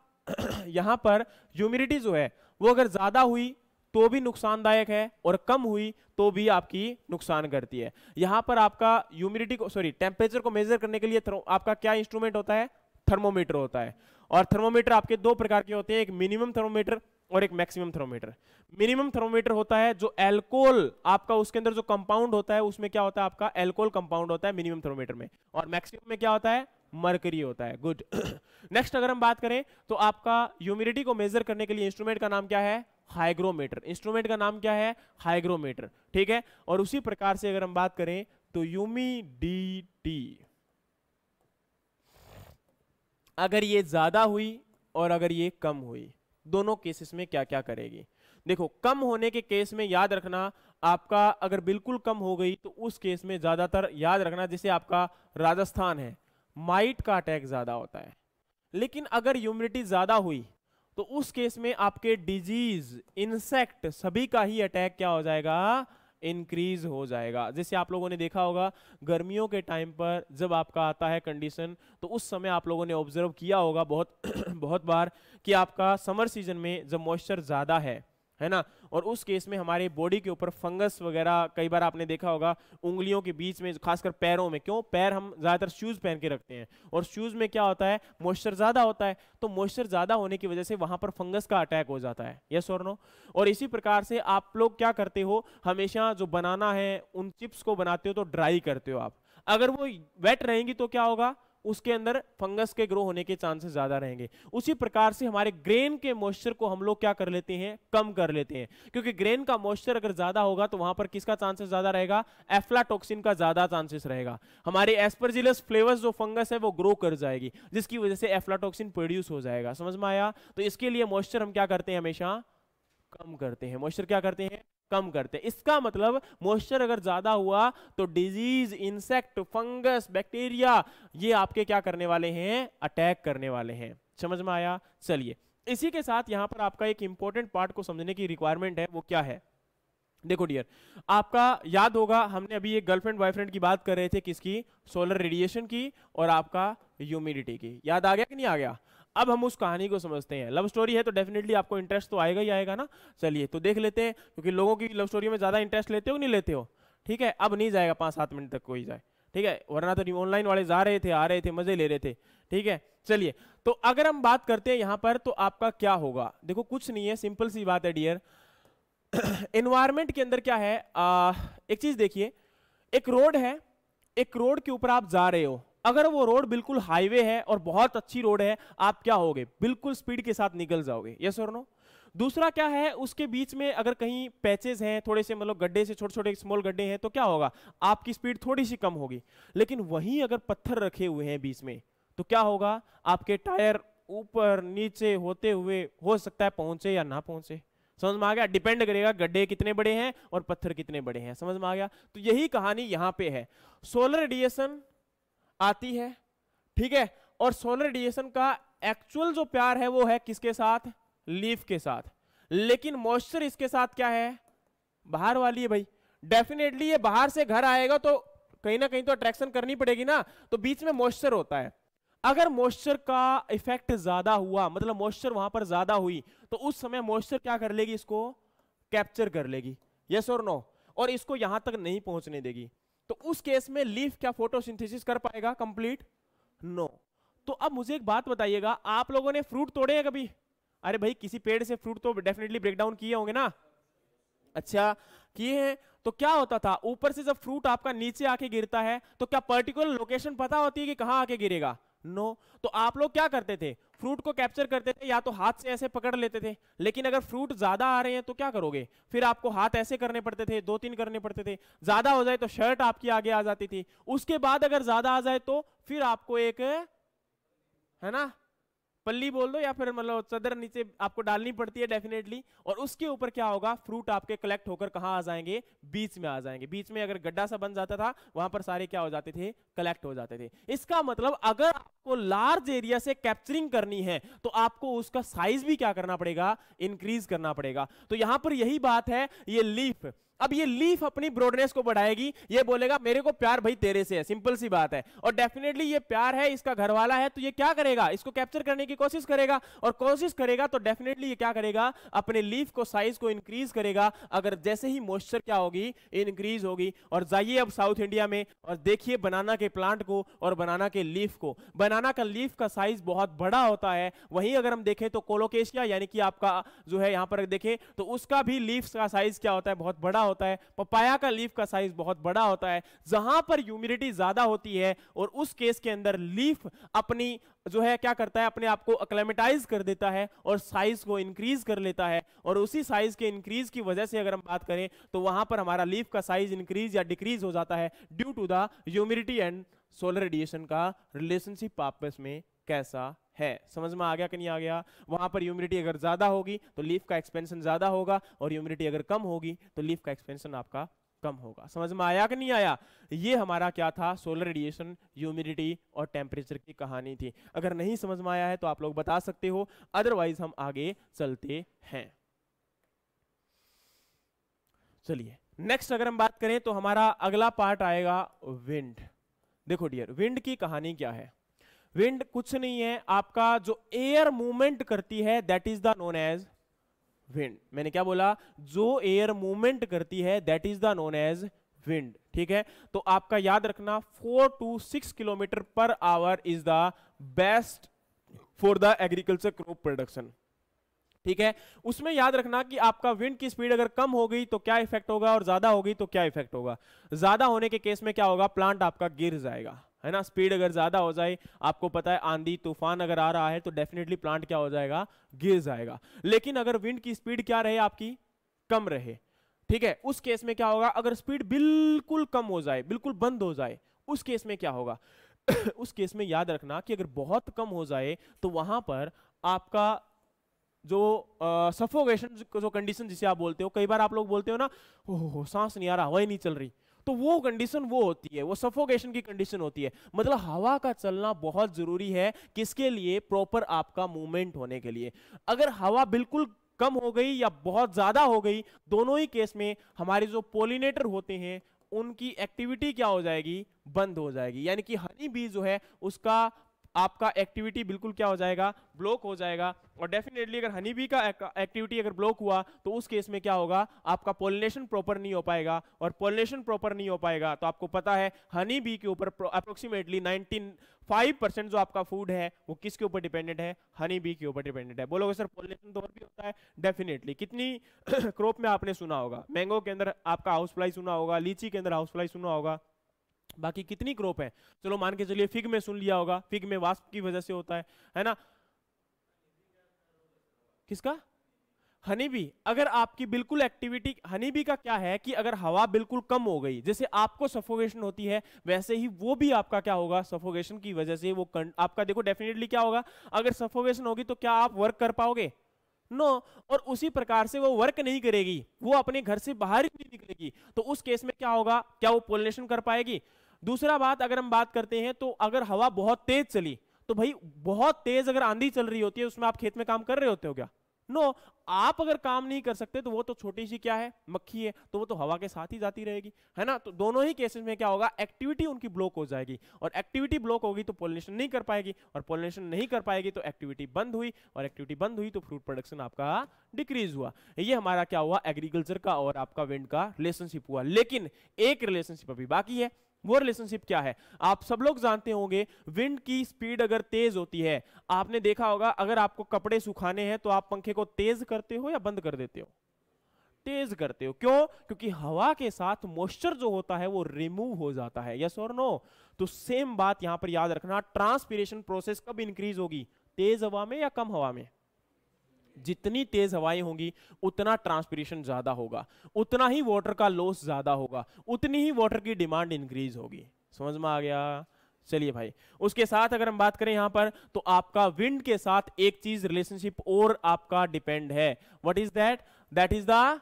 यहां पर ह्यूमिडिटी जो है वो अगर ज्यादा हुई तो भी नुकसानदायक है और कम हुई तो भी आपकी नुकसान करती है। यहां पर आपका ह्यूमिडिटी को, सॉरी, टेम्परेचर को मेजर करने के लिए आपका क्या इंस्ट्रूमेंट होता है? थर्मोमीटर होता है। और थर्मोमीटर आपके दो प्रकार के होते हैं, एक मिनिमम थर्मोमीटर और एक मैक्सिमम थर्मोमीटर। मिनिमम थर्मोमीटर होता है जो एल्कोहल आपका, उसके अंदर जो कंपाउंड होता है उसमें क्या होता है आपका एल्कोहल कंपाउंड होता है मिनिमम थर्मोमीटर में, और मैक्सिमम में क्या होता है? मरकरी होता है। गुड। नेक्स्ट अगर हम बात करें तो आपका ह्यूमिडिटी को मेजर करने के लिए इंस्ट्रूमेंट का नाम क्या है? हाइग्रोमीटर। इंस्ट्रूमेंट का नाम क्या है? हाइग्रोमीटर। ठीक है, और उसी प्रकार से अगर हम बात करें तो ह्यूमिडिटी अगर ये ज्यादा हुई और अगर ये कम हुई, दोनों केसेस में क्या क्या करेगी? देखो, कम होने के केस में याद रखना आपका अगर बिल्कुल कम हो गई तो उस केस में ज्यादातर याद रखना, जैसे आपका राजस्थान है, माइट का अटैक ज्यादा होता है। लेकिन अगर ह्यूमिडिटी ज्यादा हुई तो उस केस में आपके डिजीज, इंसेक्ट, सभी का ही अटैक क्या हो जाएगा? इंक्रीज हो जाएगा। जैसे आप लोगों ने देखा होगा गर्मियों के टाइम पर जब आपका आता है कंडीशन, तो उस समय आप लोगों ने ऑब्जर्व किया होगा बहुत बहुत बार कि आपका समर सीजन में जब मॉइस्चर ज्यादा है ना, और उस केस में हमारे बॉडी के ऊपर फंगस वगैरह, कई बार आपने देखा होगा उंगलियों के बीच में, खासकर पैरों में, क्यों? पैर हम ज्यादातर शूज पहन के रखते हैं और शूज में क्या होता है? मॉइस्चर ज्यादा होता है, तो मॉइस्चर ज्यादा होने की वजह से वहां पर फंगस का अटैक हो जाता है। यस और नो? और इसी प्रकार से आप लोग क्या करते हो, हमेशा जो बनाना है उन चिप्स को बनाते हो तो ड्राई करते हो आप। अगर वो वेट रहेंगी तो क्या होगा? उसके अंदर फंगस के ग्रो होने के चांसेस ज्यादा रहेंगे। उसी प्रकार से हमारे ग्रेन के मॉइस्चर को हम लोग क्या कर लेते हैं? कम कर लेते हैं, क्योंकि ग्रेन का मॉइस्चर अगर ज्यादा होगा तो वहां पर किसका चांसेस ज्यादा रहेगा? एफ्लाटॉक्सिन का ज्यादा चांसेस रहेगा। हमारे एस्परजिलस फ्लेवर्स जो फंगस है वो ग्रो कर जाएगी, जिसकी वजह से एफ्लाटॉक्सिन प्रोड्यूस हो जाएगा। समझ में आया? तो इसके लिए मॉइस्चर हम क्या करते हैं? हमेशा कम करते हैं। मॉइस्चर क्या करते हैं? कम करते हैं। इसका मतलब मॉइस्चर अगर ज्यादा हुआ तो डिजीज, इंसेक्ट, फंगस, बैक्टीरिया, ये आपके क्या करने वाले हैं? अटैक करने वाले हैं। समझ में आया? चलिए, इसी के साथ यहां पर आपका एक इंपॉर्टेंट पार्ट को समझने की रिक्वायरमेंट है, वो क्या है? देखो डियर, आपका याद होगा हमने अभी एक गर्लफ्रेंड बॉयफ्रेंड की बात कर रहे थे, किसकी? सोलर रेडिएशन की और आपका ह्यूमिडिटी की। याद आ गया कि नहीं आ गया? अब हम उस कहानी को समझते हैं। लव स्टोरी है तो डेफिनेटली आपको इंटरेस्ट तो आएगा ही आएगा ना। चलिए तो देख लेते हैं, क्योंकि लोगों की लव स्टोरी में ज्यादा इंटरेस्ट लेते हो नहीं लेते हो? ठीक है, अब नहीं जाएगा 5-7 मिनट तक कोई जाए, ठीक है, वरना तो ऑनलाइन वाले जा रहे थे, आ रहे थे, मजे ले रहे थे। ठीक है, चलिए तो अगर हम बात करते हैं यहां पर तो आपका क्या होगा? देखो कुछ नहीं है, सिंपल सी बात है डियर। एनवायरमेंट के अंदर क्या है, एक चीज देखिए, एक रोड है, एक रोड के ऊपर आप जा रहे हो, अगर वो रोड बिल्कुल हाईवे है और बहुत अच्छी रोड है, आप क्या होगे? बिल्कुल स्पीड के साथ निकल जाओगे। यस और नो? दूसरा क्या है, उसके बीच में अगर कहीं पैचेस हैं, थोड़े से मतलब गड्ढे से, छोटे छोटे स्मॉल गड्ढे हैं, तो क्या होगा? आपकी स्पीड थोड़ी सी कम होगी। लेकिन वहीं अगर पत्थर रखे हुए हैं बीच में, तो क्या होगा? आपके टायर ऊपर नीचे होते हुए हो सकता है पहुंचे या ना पहुंचे। समझ में आ गया? डिपेंड करेगा गड्ढे कितने बड़े हैं और पत्थर कितने बड़े हैं। समझ में आ गया? तो यही कहानी यहां पे है। सोलर रेडिएशन आती है, ठीक है, और सोलर रेडिएशन का एक्चुअल जो प्यार है वो है किसके साथ? लीफ के साथ। लेकिन मॉइस्चर इसके साथ क्या है? बाहर वाली है भाई। डेफिनेटली ये बाहर से घर आएगा तो कहीं ना कहीं तो अट्रैक्शन करनी पड़ेगी ना, तो बीच में मॉइस्चर होता है। अगर मॉइस्चर का इफेक्ट ज्यादा हुआ, मतलब मॉइस्चर वहां पर ज्यादा हुई, तो उस समय मॉइस्चर क्या कर लेगी? इसको कैप्चर कर लेगी। यस और नो? और इसको यहां तक नहीं पहुंचने देगी। तो उस केस में लीफ क्या फोटोसिंथेसिस कर पाएगा कंप्लीट? नो। तो अब मुझे एक बात बताइएगा, आप लोगों ने फ्रूट तोड़े हैं कभी? अरे भाई किसी पेड़ से फ्रूट तो डेफिनेटली ब्रेक डाउन किए होंगे ना? अच्छा किए हैं। तो क्या होता था, ऊपर से जब फ्रूट आपका नीचे आके गिरता है तो क्या पर्टिकुलर लोकेशन पता होती है कि कहां आके गिरेगा? नो। तो आप लोग क्या करते थे? फ्रूट को कैप्चर करते थे, या तो हाथ से ऐसे पकड़ लेते थे। लेकिन अगर फ्रूट ज्यादा आ रहे हैं तो क्या करोगे? फिर आपको हाथ ऐसे करने पड़ते थे, 2-3 करने पड़ते थे। ज्यादा हो जाए तो शर्ट आपकी आगे आ जाती थी। उसके बाद अगर ज्यादा आ जाए तो फिर आपको एक, है ना, पल्ली बोल दो या फिर मतलब चादर नीचे आपको डालनी पड़ती है डेफिनेटली, और उसके ऊपर क्या होगा, फ्रूट आपके कलेक्ट होकर कहां आ जाएंगे, बीच में आ जाएंगे। बीच में अगर गड्ढा सा बन जाता था वहां पर सारे क्या हो जाते थे, कलेक्ट हो जाते थे। इसका मतलब अगर आपको लार्ज एरिया से कैप्चरिंग करनी है तो आपको उसका साइज भी क्या करना पड़ेगा, इंक्रीज करना पड़ेगा। तो यहां पर यही बात है, ये लीफ, अब ये लीफ अपनी ब्रॉडनेस को बढ़ाएगी, ये बोलेगा मेरे को प्यार भाई तेरे से है, सिंपल सी बात है। और डेफिनेटली ये प्यार है, इसका घर वाला है, तो ये क्या करेगा, इसको कैप्चर करने की कोशिश करेगा, और कोशिश करेगा तो डेफिनेटली ये क्या करेगा, अपने लीफ को साइज को इंक्रीज करेगा। अगर जैसे ही मॉइस्चर क्या होगी, इंक्रीज होगी। और जाइए अब साउथ इंडिया में और देखिए बनाना के प्लांट को और बनाना के लीफ को। बनाना का लीफ का साइज बहुत बड़ा होता है, वहीं अगर हम देखें तो कोलोकेशिया यानी कि आपका जो है यहां पर देखें तो उसका भी लीफ का साइज क्या होता है, बहुत बड़ा होता है। पपाया का लीफ का साइज बहुत बड़ा होता है। जहां पर ह्यूमिडिटी ज्यादा होती है और उस केस के अंदर लीफ अपनी जो है क्या करता है, अपने आप को एक्लेमेटाइज कर देता है और साइज को इंक्रीज कर लेता है। और उसी साइज के इंक्रीज की वजह से अगर हम बात करें तो वहां पर हमारा लीफ का साइज इंक्रीज या डिक्रीज हो जाता है due to the humidity and solar radiation का रिलेशनशिप आपस में कैसा है। समझ में आ गया कि नहीं आ गया। वहां पर ह्यूमिडिटी अगर ज्यादा होगी तो लीफ का एक्सपेंशन ज्यादा होगा, और ह्यूमिडिटी अगर कम होगी तो लीफ का एक्सपेंशन आपका कम होगा। समझ में आया कि नहीं आया। ये हमारा क्या था, सोलर रेडिएशन, ह्यूमिडिटी और टेम्परेचर की कहानी थी। अगर नहीं समझ में आया है तो आप लोग बता सकते हो, अदरवाइज हम आगे चलते हैं। चलिए नेक्स्ट अगर हम बात करें तो हमारा अगला पार्ट आएगा विंड। देखो डियर, विंड की कहानी क्या है। विंड कुछ नहीं है, आपका जो एयर मूवमेंट करती है that is the known as wind. मैंने क्या बोला, जो एयर मूवमेंट करती है that is the known as wind. ठीक है, तो आपका याद रखना 4 to 6 kilometre per hour is the best for the agriculture crop production. ठीक है, उसमें याद रखना कि आपका विंड की स्पीड अगर कम हो गई तो क्या इफेक्ट होगा, और ज्यादा हो गई तो क्या इफेक्ट होगा। ज्यादा होने के केस में क्या होगा, प्लांट आपका गिर जाएगा, है ना। स्पीड अगर ज्यादा हो जाए, आपको पता है आंधी तूफान अगर आ रहा है तो डेफिनेटली प्लांट क्या हो जाएगा, गिर जाएगा। लेकिन अगर विंड की स्पीड क्या रहे, आपकी कम रहे, ठीक है, उस केस में क्या होगा, अगर स्पीड बिल्कुल कम हो जाए, बिल्कुल बंद हो जाए, उस केस में क्या होगा उस केस में याद रखना कि अगर बहुत कम हो जाए तो वहां पर आपका जो सफोकेशन जो कंडीशन जिसे आप बोलते हो, कई बार आप लोग बोलते हो ना, हो सांस नहीं आ रहा, हवा ही नहीं चल रही, तो वो कंडीशन वो होती है, वो सफोकेशन की कंडीशन होती है। मतलब हवा का चलना बहुत जरूरी है, किसके लिए, प्रॉपर आपका मूवमेंट होने के लिए। अगर हवा बिल्कुल कम हो गई या बहुत ज्यादा हो गई, दोनों ही केस में हमारे जो पोलिनेटर होते हैं उनकी एक्टिविटी क्या हो जाएगी, बंद हो जाएगी। यानी कि हनी बी जो है उसका आपका एक्टिविटी बिल्कुल क्या हो जाएगा, ब्लॉक हो जाएगा। और डेफिनेटली अगर हनी बी का एक्टिविटी अगर ब्लॉक हुआ तो उस केस में क्या होगा, आपका पोलिनेशन प्रॉपर नहीं हो पाएगा, और पोलिनेशन प्रॉपर नहीं हो पाएगा तो आपको पता है हनी बी के ऊपर अप्रोक्सीमेटली 95% जो आपका फूड है वो किसके ऊपर डिपेंडेंट है, हनी बी के ऊपर डिपेंडेंट है। बोलोगे सर पोलिनेशन तो और भी होता है, डेफिनेटली। कितनी क्रॉप में आपने सुना होगा, मैंगो के अंदर आपका हाउस फ्लाई सुना होगा, लीची के अंदर हाउस फ्लाई सुना होगा, बाकी कितनी क्रॉप है, चलो मान के चलिए फिग में सुन लिया होगा, फिग में वास्प की वजह से होता है ना। किसका, हनी बी। अगर आपकी बिल्कुल एक्टिविटी, हनी बी का क्या है कि अगर हवा बिल्कुल कम हो गई, जैसे आपको सफोकेशन होती है वैसे ही वो भी आपका क्या होगा, सफोकेशन की वजह से वो आपका देखो डेफिनेटली क्या होगा, अगर सफोकेशन होगी तो क्या आप वर्क कर पाओगे, नो। और उसी प्रकार से वो वर्क नहीं करेगी, वो अपने घर से बाहर ही नहीं निकलेगी, तो उस केस में क्या होगा, क्या वो पोलिनेशन कर पाएगी। दूसरा बात अगर हम बात करते हैं तो अगर हवा बहुत तेज चली तो भाई बहुत तेज अगर आंधी चल रही होती है उसमें आप खेत में काम कर रहे होते हो क्या, नो। आप अगर काम नहीं कर सकते तो वो तो छोटी सी क्या है, मक्खी है, तो वो तो हवा के साथ ही जाती रहेगी, है ना। तो दोनों ही केसेस में क्या होगा, एक्टिविटी उनकी ब्लॉक हो जाएगी, और एक्टिविटी ब्लॉक होगी तो पोलिनेशन नहीं कर पाएगी, और पोलिनेशन नहीं कर पाएगी तो एक्टिविटी बंद हुई, और एक्टिविटी बंद हुई तो फ्रूट प्रोडक्शन आपका डिक्रीज हुआ। ये हमारा क्या हुआ, एग्रीकल्चर का और आपका विंड का रिलेशनशिप हुआ। लेकिन एक रिलेशनशिप अभी बाकी है, वो रिलेशनशिप क्या है, आप सब लोग जानते होंगे। विंड की स्पीड अगर तेज होती है, आपने देखा होगा अगर आपको कपड़े सुखाने हैं तो आप पंखे को तेज करते हो या बंद कर देते हो, तेज करते हो। क्यों, क्योंकि हवा के साथ मॉइस्चर जो होता है वो रिमूव हो जाता है, यस और नो। तो सेम बात यहां पर याद रखना, ट्रांसपिरेशन प्रोसेस कब इंक्रीज होगी, तेज हवा में या कम हवा में। जितनी तेज हवाएं होंगी उतना ट्रांसपिरेशन ज्यादा होगा, उतना ही वाटर का लॉस ज्यादा होगा, उतनी ही वाटर की डिमांड इंक्रीज होगी। समझ में आ गया, चलिए भाई, उसके साथ अगर हम बात करें यहां पर, तो आपका विंड के साथ एक चीज रिलेशनशिप और आपका डिपेंड है. What is that? That is the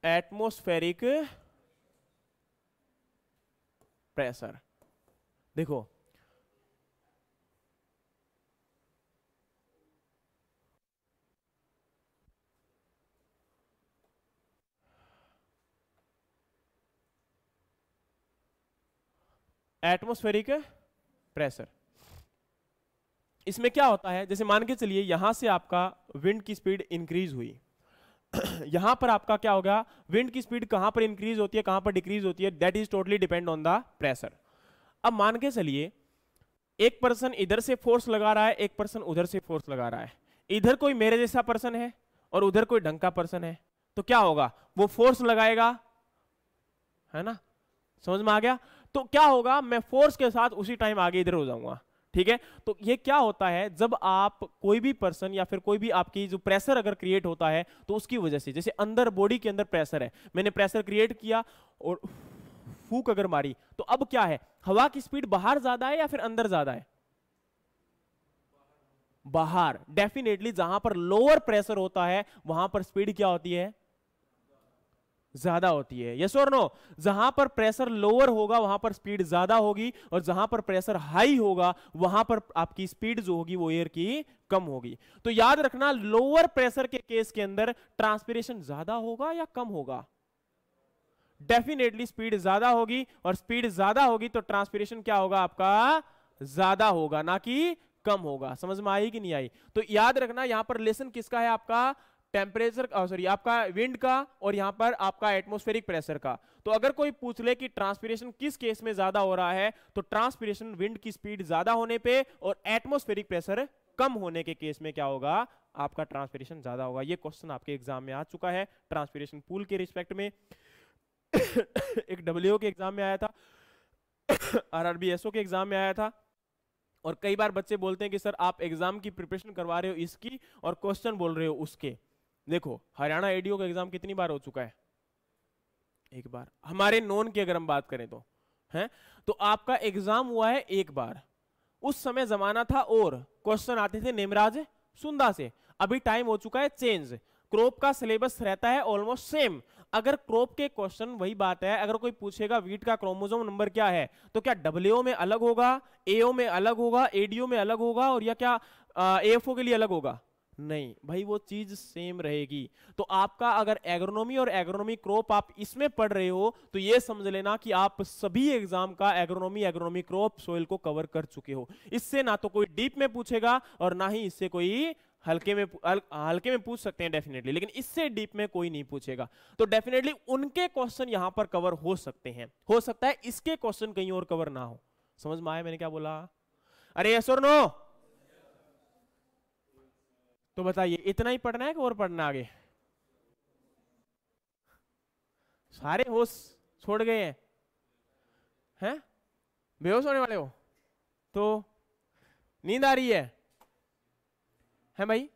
atmospheric pressure. देखो, एटमॉस्फेरिक प्रेशर, इसमें क्या होता है, जैसे मान के चलिए यहां से आपका विंड की स्पीड इंक्रीज हुई. यहां पर आपका क्या होगा, विंड की स्पीड कहां पर इंक्रीज होती है, कहां पर डिक्रीज होती है, that is totally depend on the pressure. अब मान के चलिए एक पर्सन इधर से फोर्स लगा रहा है, एक पर्सन उधर से फोर्स लगा रहा है. इधर कोई मेरे जैसा पर्सन है और उधर कोई ढंग का पर्सन है, तो क्या होगा, वो फोर्स लगाएगा, है ना, समझ में आ गया. तो क्या होगा, मैं फोर्स के साथ उसी टाइम आगे इधर हो जाऊंगा. ठीक है, तो ये क्या होता है, जब आप कोई भी पर्सन या फिर कोई भी आपकी जो प्रेशर अगर क्रिएट होता है, तो उसकी वजह से, जैसे अंदर बॉडी के अंदर प्रेशर है, मैंने प्रेशर क्रिएट किया और फूक अगर मारी, तो अब क्या है, हवा की स्पीड बाहर ज्यादा है या फिर अंदर ज्यादा है? बाहर. डेफिनेटली जहां पर लोअर प्रेशर होता है वहां पर स्पीड क्या होती है, ज्यादा होती है. यस और नो? जहां पर प्रेशर लोअर होगा वहां पर स्पीड ज्यादा होगी, और जहां पर प्रेशर हाई होगा वहां पर आपकी स्पीड जो होगी वो एयर की कम होगी. तो याद रखना, लोअर प्रेशर के केस के अंदर ट्रांसपिरेशन ज्यादा होगा या कम होगा? डेफिनेटली स्पीड ज्यादा होगी, और स्पीड ज्यादा होगी तो ट्रांसपिरेशन क्या होगा आपका, ज्यादा होगा, ना कि कम होगा. समझ में आई कि नहीं आई? तो याद रखना यहां पर रिलेशन किसका है, आपका टेम्परेचर, सॉरी आपका विंड का, और यहां पर आपका एटमॉस्फेरिक प्रेशर का. तो अगर कोई पूछ ले कि ट्रांसपिरेशन किस केस में ज्यादा हो रहा है, तो ट्रांसपिरेशन विंड की स्पीड ज्यादा होने पे और एटमॉस्फेरिक प्रेशर कम होने के केस में क्या होगा, आपका ट्रांसपिरेशन ज्यादा होगा. ये क्वेश्चन आपके एग्जाम में आ चुका है ट्रांसपिरेशन पूल के रिस्पेक्ट में. एक डब्ल्यूओ के एग्जाम में आया था, आरआरबीएसओ के एग्जाम में आया था. और कई बार बच्चे बोलते हैं कि सर आप एग्जाम की प्रिपरेशन करवा रहे हो इसकी और क्वेश्चन बोल रहे हो उसके. देखो, हरियाणा एडीओ का एग्जाम कितनी बार हो चुका है, एक बार. हमारे नॉन की अगर हम बात करें तो है, तो आपका एग्जाम हुआ है एक बार. उस समय जमाना था और क्वेश्चन आते थे नेमराज सुंदा से. अभी टाइम हो चुका है चेंज, क्रॉप का सिलेबस रहता है ऑलमोस्ट सेम. अगर क्रॉप के क्वेश्चन, वही बात है, अगर कोई पूछेगा वीट का क्रोमोसोम नंबर क्या है, तो क्या डब्ल्यूओ में अलग होगा, एओ में अलग होगा, एडीओ में अलग होगा, और या क्या एएफओ के लिए अलग होगा? नहीं भाई, वो चीज सेम रहेगी. तो आपका अगर एग्रोनॉमी और एग्रोनॉमी क्रॉप आप इसमें पढ़ रहे हो, तो ये समझ लेना कि आप सभी एग्जाम का एग्रोनॉमी क्रॉप सोइल को कवर कर चुके हो. इससे ना तो कोई डीप में पूछेगा और ना ही इससे कोई हल्के में पूछ सकते हैं डेफिनेटली, लेकिन इससे डीप में कोई नहीं पूछेगा. तो डेफिनेटली उनके क्वेश्चन यहां पर कवर हो सकते हैं. हो सकता है इसके क्वेश्चन कहीं और कवर ना हो. समझ में आया मैंने क्या बोला? अरे यस और नो? तो बताइए, इतना ही पढ़ना है कि और पढ़ना आगे? सारे होश छोड़ गए हैं? बेहोश होने वाले हो? तो नींद आ रही है भाई?